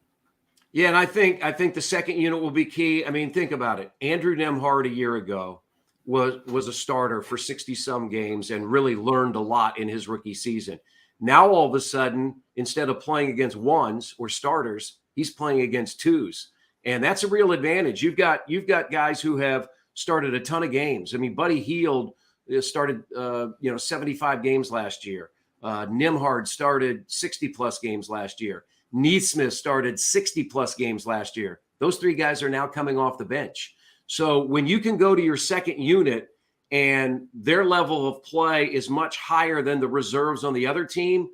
Yeah, and I think the second unit will be key. I mean, think about it. Andrew Nembhard a year ago was a starter for 60-some games and really learned a lot in his rookie season. Now, all of a sudden, instead of playing against ones or starters, he's playing against twos. And that's a real advantage. You've got guys who have started a ton of games. I mean, Buddy Hield started 75 games last year. Nembhard started 60-plus games last year. Neesmith started 60-plus games last year. Those three guys are now coming off the bench. So when you can go to your second unit and their level of play is much higher than the reserves on the other team,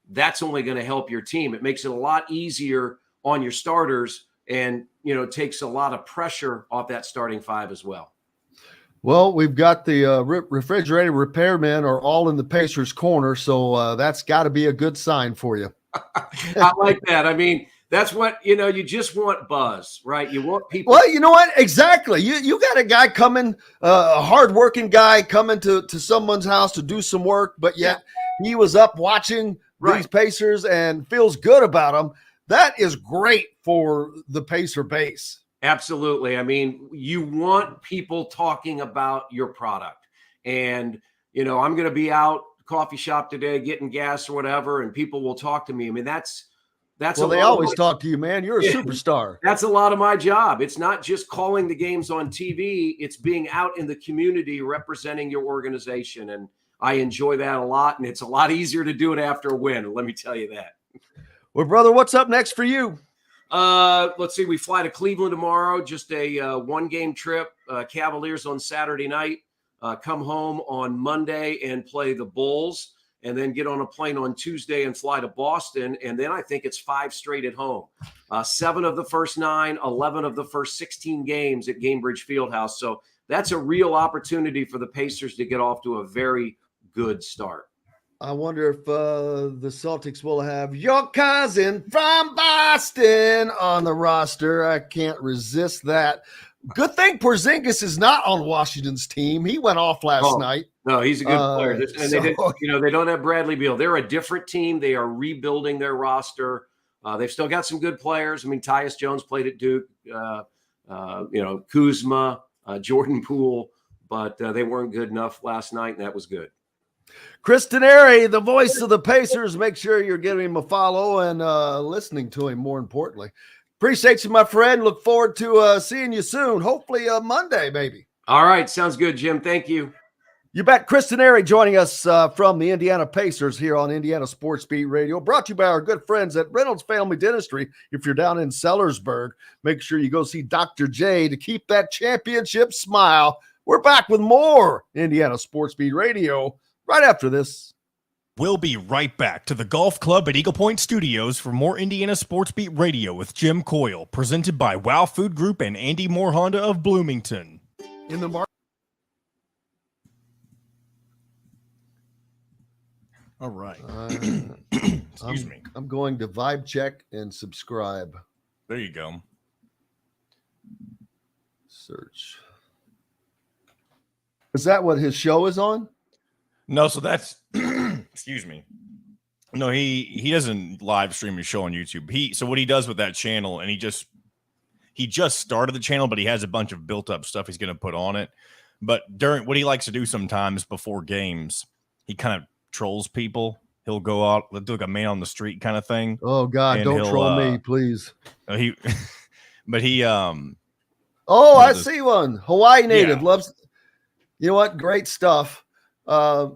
that's only going to help your team. It makes it a lot easier on your starters and, takes a lot of pressure off that starting five as well. Well, we've got the refrigerator repairmen are all in the Pacers corner, so that's got to be a good sign for you. I like that. I mean, that's what, you just want buzz, right? You want people. Well, you know what? Exactly. You got a guy coming, a hardworking guy coming to someone's house to do some work, but yet he was up watching these Pacers and feels good about them. That is great for the Pacer base. Absolutely. I mean, you want people talking about your product. And, I'm going to be out coffee shop today getting gas or whatever, and people will talk to me. I mean, that's well, they always talk to you, man. You're a superstar. That's a lot of my job. It's not just calling the games on TV. It's being out in the community representing your organization. And I enjoy that a lot. And it's a lot easier to do it after a win. Let me tell you that. Well, brother, what's up next for you? Let's see. We fly to Cleveland tomorrow, just a one-game trip. Cavaliers on Saturday night. Come home on Monday and play the Bulls, and then get on a plane on Tuesday and fly to Boston. And then I think it's 5 straight at home. 7 of the first 9, 11 of the first 16 games at Gainbridge Fieldhouse. So that's a real opportunity for the Pacers to get off to a very good start. I wonder if the Celtics will have your cousin from Boston on the roster. I can't resist that. Good thing Porzingis is not on Washington's team. He went off last night. No, he's a good player. And they don't have Bradley Beal. They're a different team. They are rebuilding their roster. They've still got some good players. I mean, Tyus Jones played at Duke. Kuzma, Jordan Poole, but they weren't good enough last night, and that was good. Chris Denari, the voice of the Pacers. Make sure you're giving him a follow and listening to him, more importantly. Appreciate you, my friend. Look forward to seeing you soon. Hopefully Monday, maybe. All right. Sounds good, Jim. Thank you. You bet. Chris Denari joining us from the Indiana Pacers here on Indiana Sports Beat Radio. Brought to you by our good friends at Reynolds Family Dentistry. If you're down in Sellersburg, make sure you go see Dr. J to keep that championship smile. We're back with more Indiana Sports Beat Radio right after this. We'll be right back to the Golf Club at Eagle Point Studios for more Indiana Sports Beat Radio with Jim Coyle, presented by Wow Food Group and Andy Moore Honda of Bloomington. In the market. All right. Excuse me. I'm going to vibe check and subscribe. There you go. Search. Is that what his show is on? No, so that's excuse me. No, he doesn't live stream his show on YouTube. So what he does with that channel, and he just started the channel, but he has a bunch of built up stuff he's going to put on it. But during what he likes to do sometimes before games, he kind of trolls people. He'll go out, do like a man on the street kind of thing. Oh God, don't troll me, please. Oh, I see one. Hawaii native loves. You know what? Great stuff. I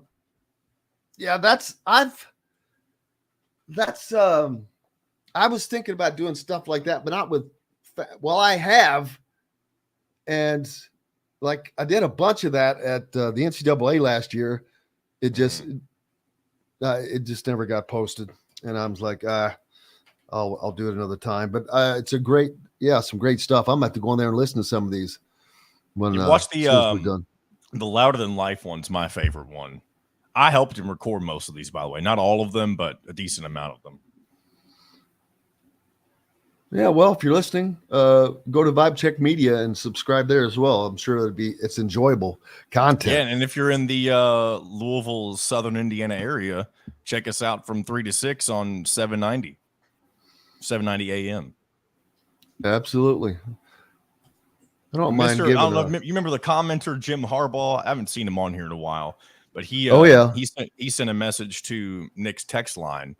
was thinking about doing stuff like that, but not with. Well, I have, and like I did a bunch of that at the NCAA last year. It just never got posted, and I was like, I'll do it another time. But it's some great stuff. I'm about to go in there and listen to some of these when watch the we're done. The Louder Than Life one's my favorite one. I helped him record most of these, by the way. Not all of them, but a decent amount of them. Yeah, well, if you're listening, go to Vibe Check Media and subscribe there as well. I'm sure it's enjoyable content. Yeah, and if you're in the Louisville, Southern Indiana area, check us out from 3 to 6 on 790 AM. Absolutely. I don't mind giving. I don't know. You remember the commenter Jim Harbaugh? I haven't seen him on here in a while, but he sent a message to Nick's text line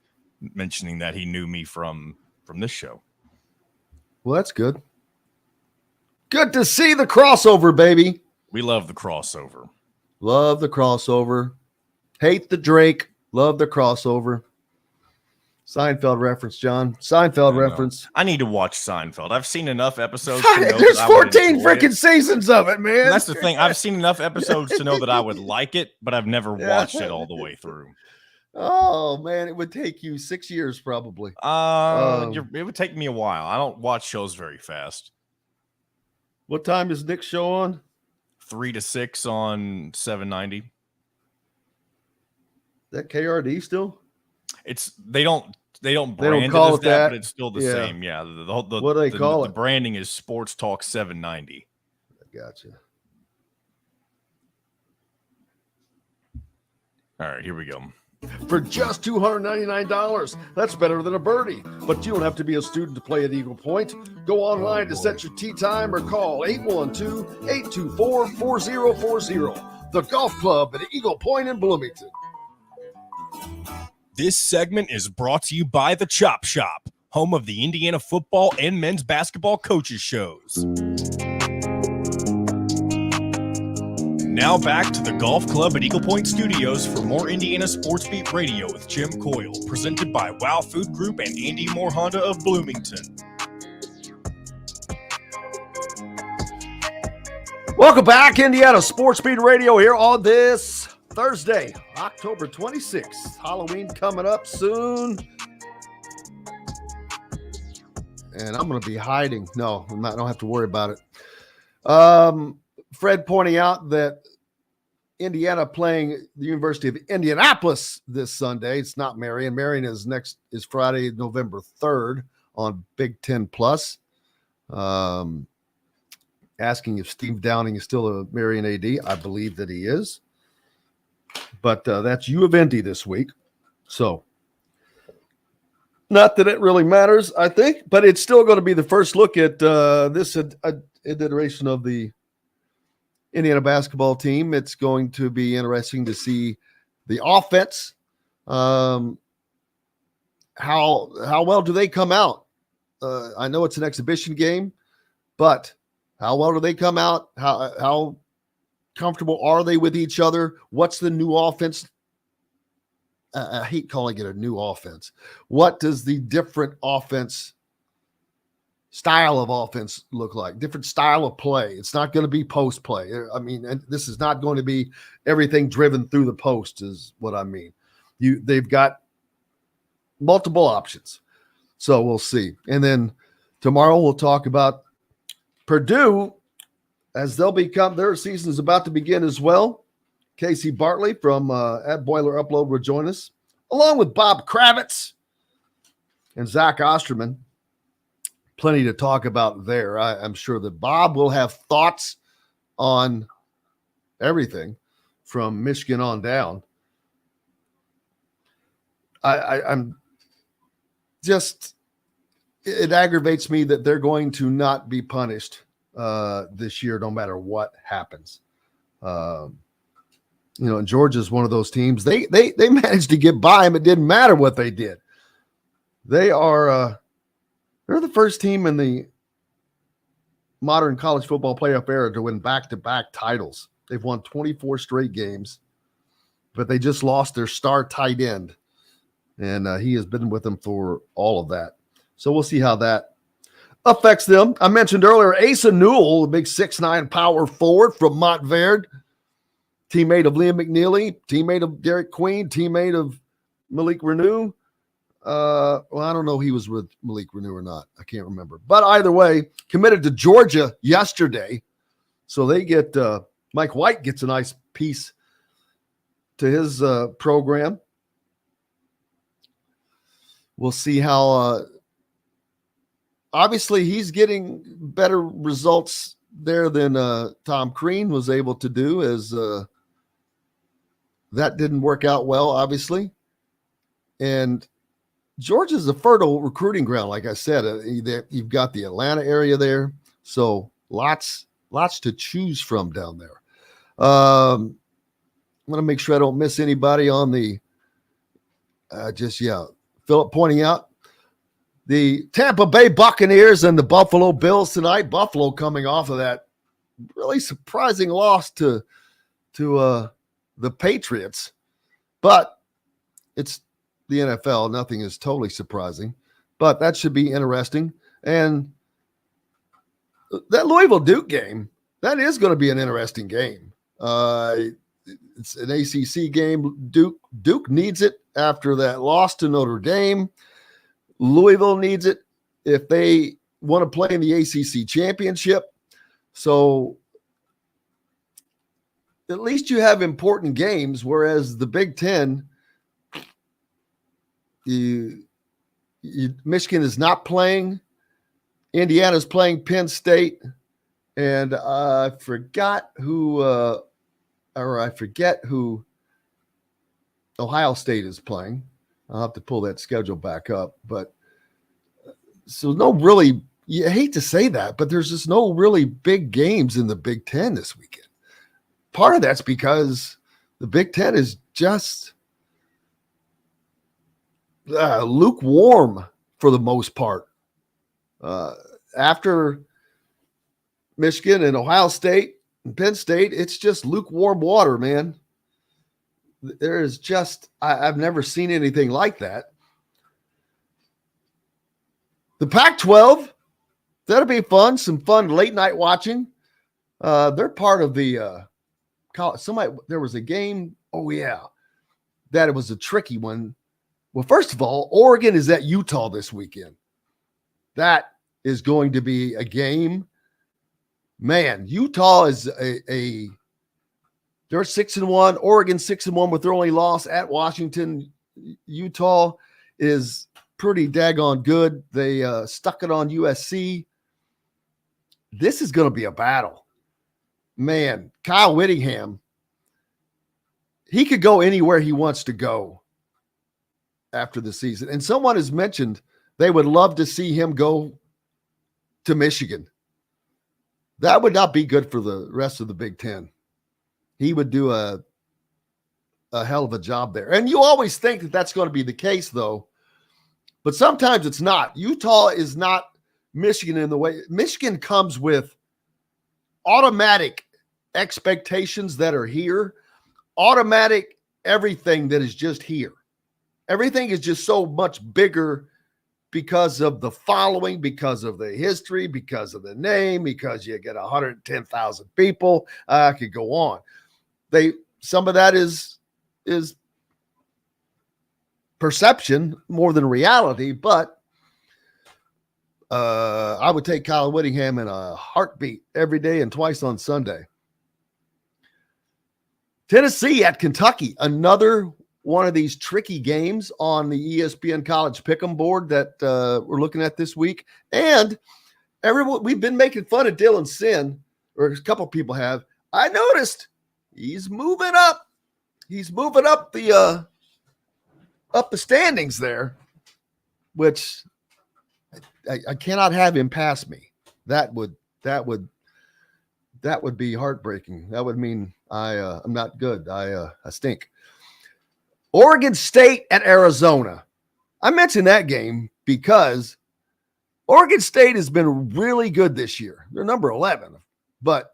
mentioning that he knew me from this show. Well, that's good. Good to see the crossover, baby. We love the crossover. Love the crossover. Hate the Drake. Love the crossover. Seinfeld reference, John. Seinfeld reference. I need to watch Seinfeld. I've seen enough episodes. There's 14 freaking seasons of it, man. And that's the thing. I've seen enough episodes to know that I would like it, but I've never watched it all the way through. Oh, man. It would take you 6 years probably. It would take me a while. I don't watch shows very fast. What time is Nick's show on? 3 to 6 on 790. That KRD still? They don't brand call it as it that, but it's still the same. Yeah. What do they call it? The branding is Sports Talk 790. Gotcha. All right, here we go. For just $299. That's better than a birdie. But you don't have to be a student to play at Eagle Point. Go online to set your tee time or call 812-824-4040. The Golf Club at Eagle Point in Bloomington. This segment is brought to you by the Chop Shop, home of the Indiana football and men's basketball coaches shows. Now back to the Golf Club at Eagle Point Studios for more Indiana Sports Beat Radio with Jim Coyle, presented by Wow Food Group and Andy Moore Honda of Bloomington. Welcome back, Indiana Sports Beat Radio here on this Thursday, October 26th. Halloween coming up soon. And I'm going to be hiding. No, I don't have to worry about it. Fred pointing out that Indiana playing the University of Indianapolis this Sunday. It's not Marion. Marion is Friday, November 3rd on Big Ten Plus. Asking if Steve Downing is still a Marion AD. I believe that he is. But that's U of Indy this week. So, not that it really matters, I think, but it's still going to be the first look at this iteration of the Indiana basketball team. It's going to be interesting to see the offense. How well do they come out? I know it's an exhibition game, but how well do they come out? How comfortable are they with each other? What's the new offense? I hate calling it a new offense. What does the different style of offense look like? Different style of play. It's not going to be post play. I mean, and this is not going to be everything driven through the post is what I mean. They've got multiple options. So we'll see. And then tomorrow we'll talk about Purdue as their season is about to begin as well. Casey Bartley from at Boiler Upload will join us along with Bob Kravitz and Zach Osterman. Plenty to talk about there. I'm sure that Bob will have thoughts on everything from Michigan on down. I'm just, it aggravates me that they're going to not be punished this year, no matter what happens. And Georgia's one of those teams. They managed to get by them. It didn't matter what they did. They are they're the first team in the modern college football playoff era to win back-to-back titles. They've won 24 straight games, but they just lost their star tight end, and he has been with them for all of that. So we'll see how that affects them. I mentioned earlier Asa Newell, the big 6'9" power forward from Montverde, teammate of Liam McNeely, teammate of Derek Queen, teammate of Malik Renew. I don't know if he was with Malik Renew or not. I can't remember. But either way, committed to Georgia yesterday. So they get Mike White gets a nice piece to his program. We'll see how obviously he's getting better results there than Tom Crean was able to do, as that didn't work out well, obviously. And Georgia's a fertile recruiting ground, like I said. You've got the Atlanta area there, so lots to choose from down there. I'm going to make sure I don't miss anybody on the Philip pointing out the Tampa Bay Buccaneers and the Buffalo Bills tonight. Buffalo coming off of that really surprising loss to the Patriots, but it's the NFL. Nothing is totally surprising, but that should be interesting. And that Louisville Duke game, that is going to be an interesting game. It's an ACC game. Duke needs it after that loss to Notre Dame. Louisville needs it if they want to play in the ACC championship. So at least you have important games, whereas the Big Ten, Michigan is not playing. Indiana's playing Penn State. And I forget who Ohio State is playing. I'll have to pull that schedule back up. But so you hate to say that, but there's just no really big games in the Big Ten this weekend. Part of that's because the Big Ten is just lukewarm for the most part. After Michigan and Ohio State and Penn State, it's just lukewarm water, man. There is just, I've never seen anything like that. The Pac-12, that'll be fun. Some fun late night watching. They're part of the there was a game. Oh yeah, that it was a tricky one. Well, first of all, Oregon is at Utah this weekend. That is going to be a game. Man, Utah is they're 6-1. Oregon 6-1 with their only loss at Washington. Utah is pretty daggone good. They stuck it on USC. This is going to be a battle. Man, Kyle Whittingham, he could go anywhere he wants to go after the season. And someone has mentioned they would love to see him go to Michigan. That would not be good for the rest of the Big Ten. He would do a hell of a job there. And you always think that that's going to be the case, though. But sometimes it's not. Utah is not Michigan in the way. Michigan comes with automatic expectations that are here, automatic everything that is just here. Everything is just so much bigger because of the following, because of the history, because of the name, because you get 110,000 people. I could go on. Some of that is perception more than reality, but I would take Kyle Whittingham in a heartbeat every day and twice on Sunday. Tennessee at Kentucky, another one of these tricky games on the ESPN College Pick'em board that we're looking at this week. And everyone, we've been making fun of Dylan Sin, or a couple people have. I noticed he's moving up. He's moving up the standings there, which I cannot have him pass me. That would be heartbreaking. That would mean I'm not good. I stink. Oregon State at Arizona. I mentioned that game because Oregon State has been really good this year. They're number 11, but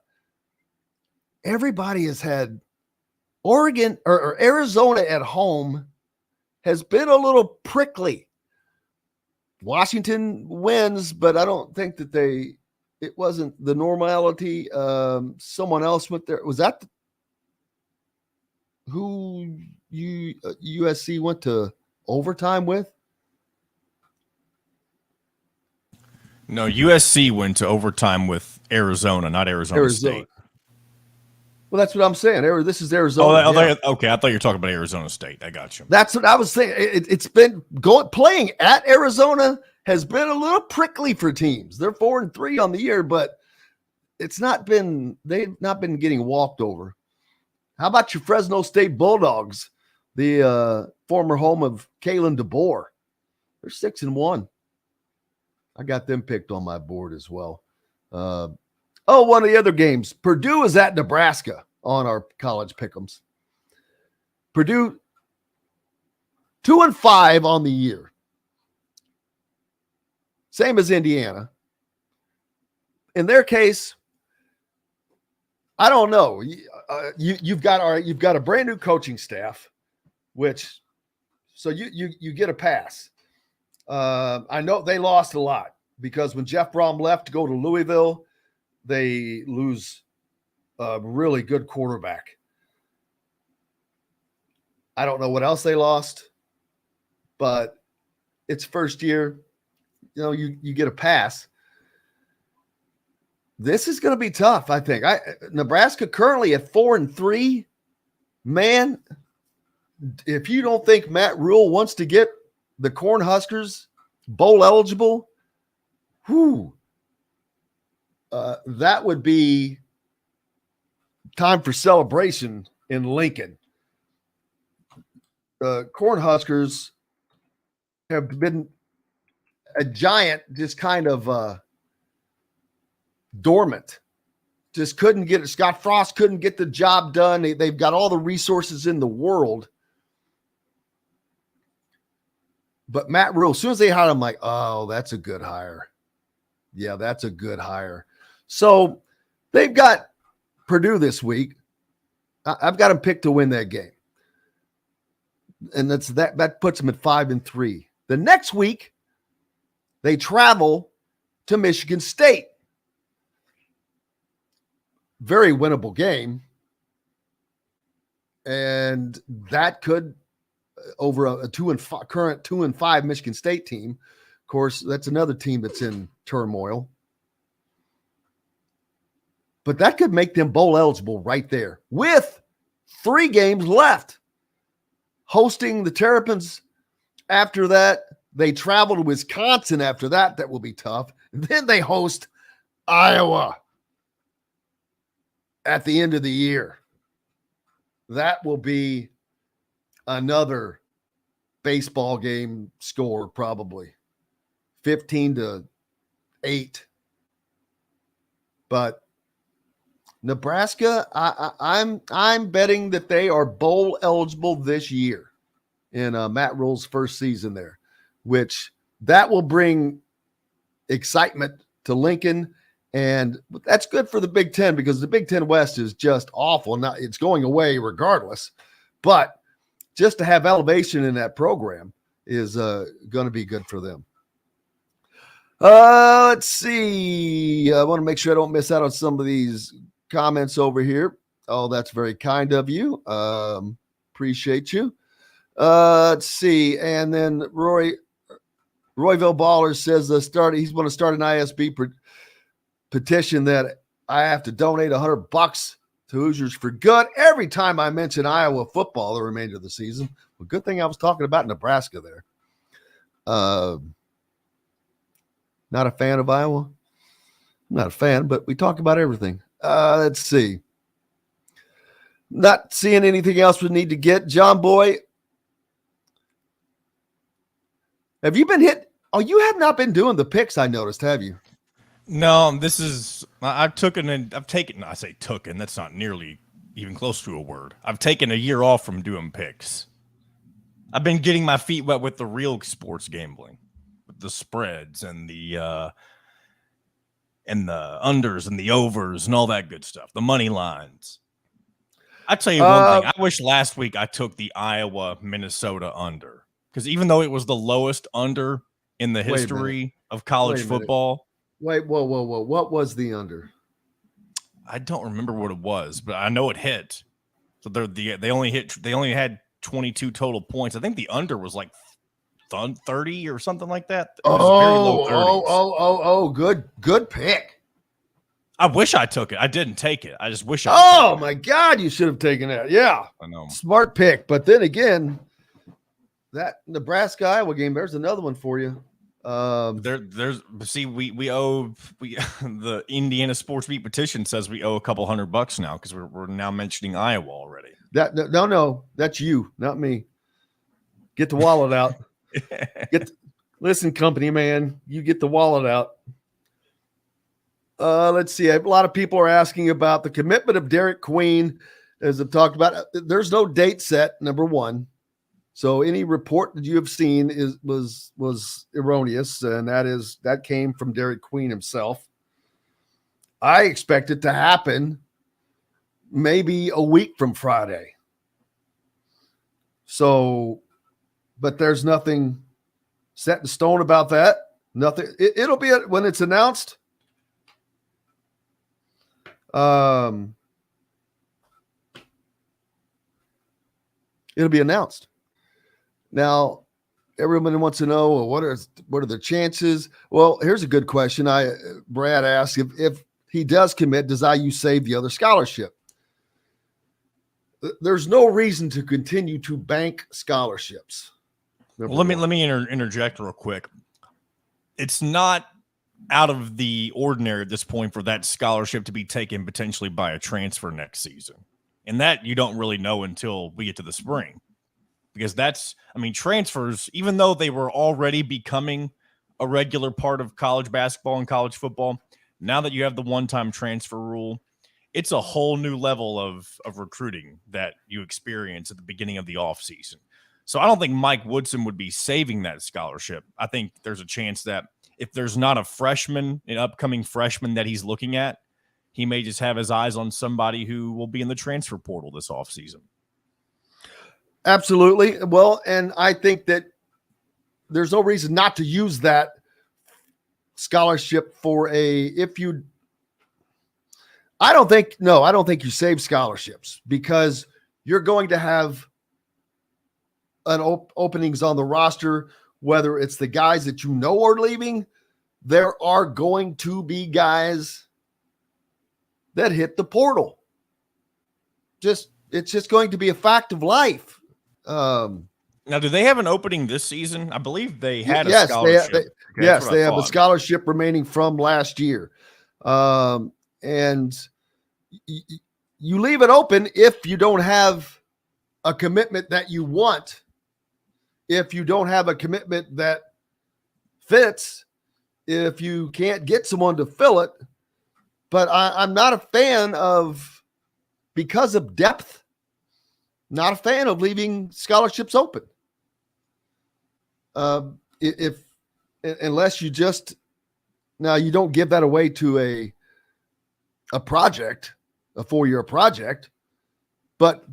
everybody has had Oregon or Arizona at home has been a little prickly. Washington wins, but I don't think that it wasn't the normality. Someone else went there. Was that who USC went to overtime with? No, USC went to overtime with Arizona, not Arizona State. Well, that's what I'm saying. This is Arizona. Okay. I thought you were talking about Arizona State. I got you. That's what I was saying. It's been playing at Arizona has been a little prickly for teams. They're 4-3 on the year, but they've not been getting walked over. How about your Fresno State Bulldogs, the former home of Kalen DeBoer? They're 6-1. I got them picked on my board as well. One of the other games. Purdue is at Nebraska on our college pick'ems. Purdue 2-5 on the year. Same as Indiana. In their case, I don't know. You've got a brand new coaching staff, so you get a pass. I know they lost a lot because when Jeff Brom left to go to Louisville, they lose a really good quarterback. I don't know what else they lost, but it's first year. You get a pass. This is going to be tough, I think. Nebraska currently at 4-3. Man, if you don't think Matt Rule wants to get the Cornhuskers bowl eligible, that would be time for celebration in Lincoln. Cornhuskers have been a giant, just kind of dormant. Just couldn't get it. Scott Frost couldn't get the job done. They've got all the resources in the world. But Matt Rule, as soon as they hired him, I'm like, oh, that's a good hire. Yeah, that's a good hire. So they've got Purdue this week. I've got them picked to win that game. And that puts them at 5-3. The next week, they travel to Michigan State. Very winnable game. And that could, over a current 2-5 Michigan State team. Of course, that's another team that's in turmoil. But that could make them bowl eligible right there with 3 games left. Hosting the Terrapins after that. They travel to Wisconsin after that. That will be tough. And then they host Iowa at the end of the year. That will be another baseball game score, probably 15-8. But Nebraska, I'm betting that they are bowl eligible this year in Matt Rule's first season there, which that will bring excitement to Lincoln. And that's good for the Big Ten because the Big Ten West is just awful. Now it's going away regardless, but just to have elevation in that program is going to be good for them. Let's see. I want to make sure I don't miss out on some of these comments over here. Oh, that's very kind of you. Appreciate you. Let's see. And then Royville Baller says he's going to start an ISB petition that I have to donate $100 to Hoosiers for good every time I mention Iowa football the remainder of the season. Well, good thing I was talking about Nebraska there. Not a fan of Iowa. I'm not a fan, but we talk about everything. Let's see. Not seeing anything else we need to get. John Boy, have you been hit? Oh, you have not been doing the picks, I noticed, have you? No, this is I've taken, I say taken, that's not nearly even close to a word. I've taken a year off from doing picks. I've been getting my feet wet with the real sports gambling, with the spreads and the unders and the overs and all that good stuff, the money lines. I tell you one thing, I wish last week I took the Iowa Minnesota under, because even though it was the lowest under in the history of college football. Wait, whoa. What was the under? I don't remember what it was, but I know it hit. So they only had 22 total points. I think the under was like 30 or something like that. It was very low 30s. Good pick. I wish I took it. I didn't take it. I just wish I Oh my God, you should have taken that. Yeah. I know. Smart pick. But then again, that Nebraska Iowa game, there's another one for you. We owe the Indiana Sports Beat petition says we owe a couple $100 now because we're now mentioning Iowa already. No, that's you, not me. Get the wallet out. Listen, company man, you get the wallet out. Let's see. A lot of people are asking about the commitment of Derek Queen, as I've talked about. There's no date set, number one. So any report that you have seen was erroneous, and that came from Derek Queen himself. I expect it to happen maybe a week from Friday. So, but there's nothing set in stone about that. Nothing. It'll be when it's announced. It'll be announced. Now, everyone wants to know, well, what are the chances? Well, here's a good question. Brad asked if he does commit, does IU save the other scholarship? There's no reason to continue to bank scholarships. Well, let me interject real quick. It's not out of the ordinary at this point for that scholarship to be taken potentially by a transfer next season. And that you don't really know until we get to the spring. Because transfers, even though they were already becoming a regular part of college basketball and college football, now that you have the one-time transfer rule, it's a whole new level of recruiting that you experience at the beginning of the offseason. So I don't think Mike Woodson would be saving that scholarship. I think there's a chance that if there's not an upcoming freshman that he's looking at, he may just have his eyes on somebody who will be in the transfer portal this offseason. Absolutely. Well, and I think that there's no reason not to use that scholarship I don't think you save scholarships because you're going to have openings on the roster, whether it's the guys that you know are leaving. There are going to be guys that hit the portal. It's just going to be a fact of life. Now, do they have an opening this season? I believe they had a scholarship. They have a scholarship remaining from last year. And you leave it open if you don't have a commitment that you want, if you don't have a commitment that fits, if you can't get someone to fill it. But I'm not a fan of, because of depth, not a fan of leaving scholarships open. Unless you you don't give that away to a project, a 4-year project, but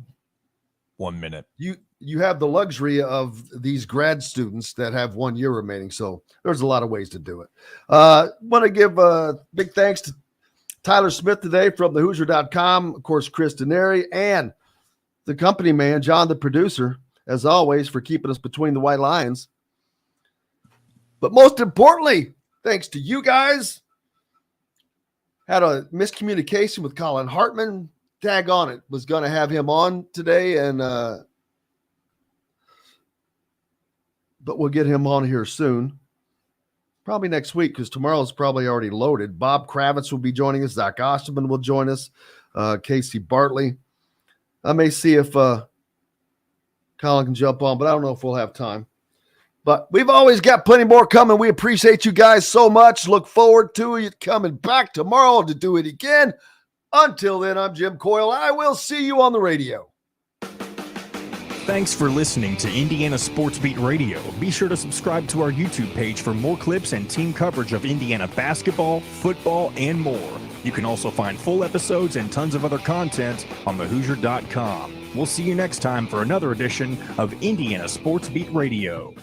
1 minute. You have the luxury of these grad students that have 1 year remaining. So there's a lot of ways to do it. Want to give a big thanks to Tyler Smith today from thehoosier.com. Of course, Chris Denari and the company man, John, the producer, as always, for keeping us between the white lines. But most importantly, thanks to you guys. Had a miscommunication with Colin Hartman. daggone it, was going to have him on today, and but we'll get him on here soon. Probably next week, because tomorrow's probably already loaded. Bob Kravitz will be joining us. Zach Osterman will join us. Casey Bartley. I may see if Colin can jump on, but I don't know if we'll have time. But we've always got plenty more coming. We appreciate you guys so much. Look forward to you coming back tomorrow to do it again. Until then, I'm Jim Coyle. I will see you on the radio. Thanks for listening to Indiana Sports Beat Radio. Be sure to subscribe to our YouTube page for more clips and team coverage of Indiana basketball, football, and more. You can also find full episodes and tons of other content on thehoosier.com. We'll see you next time for another edition of Indiana Sports Beat Radio.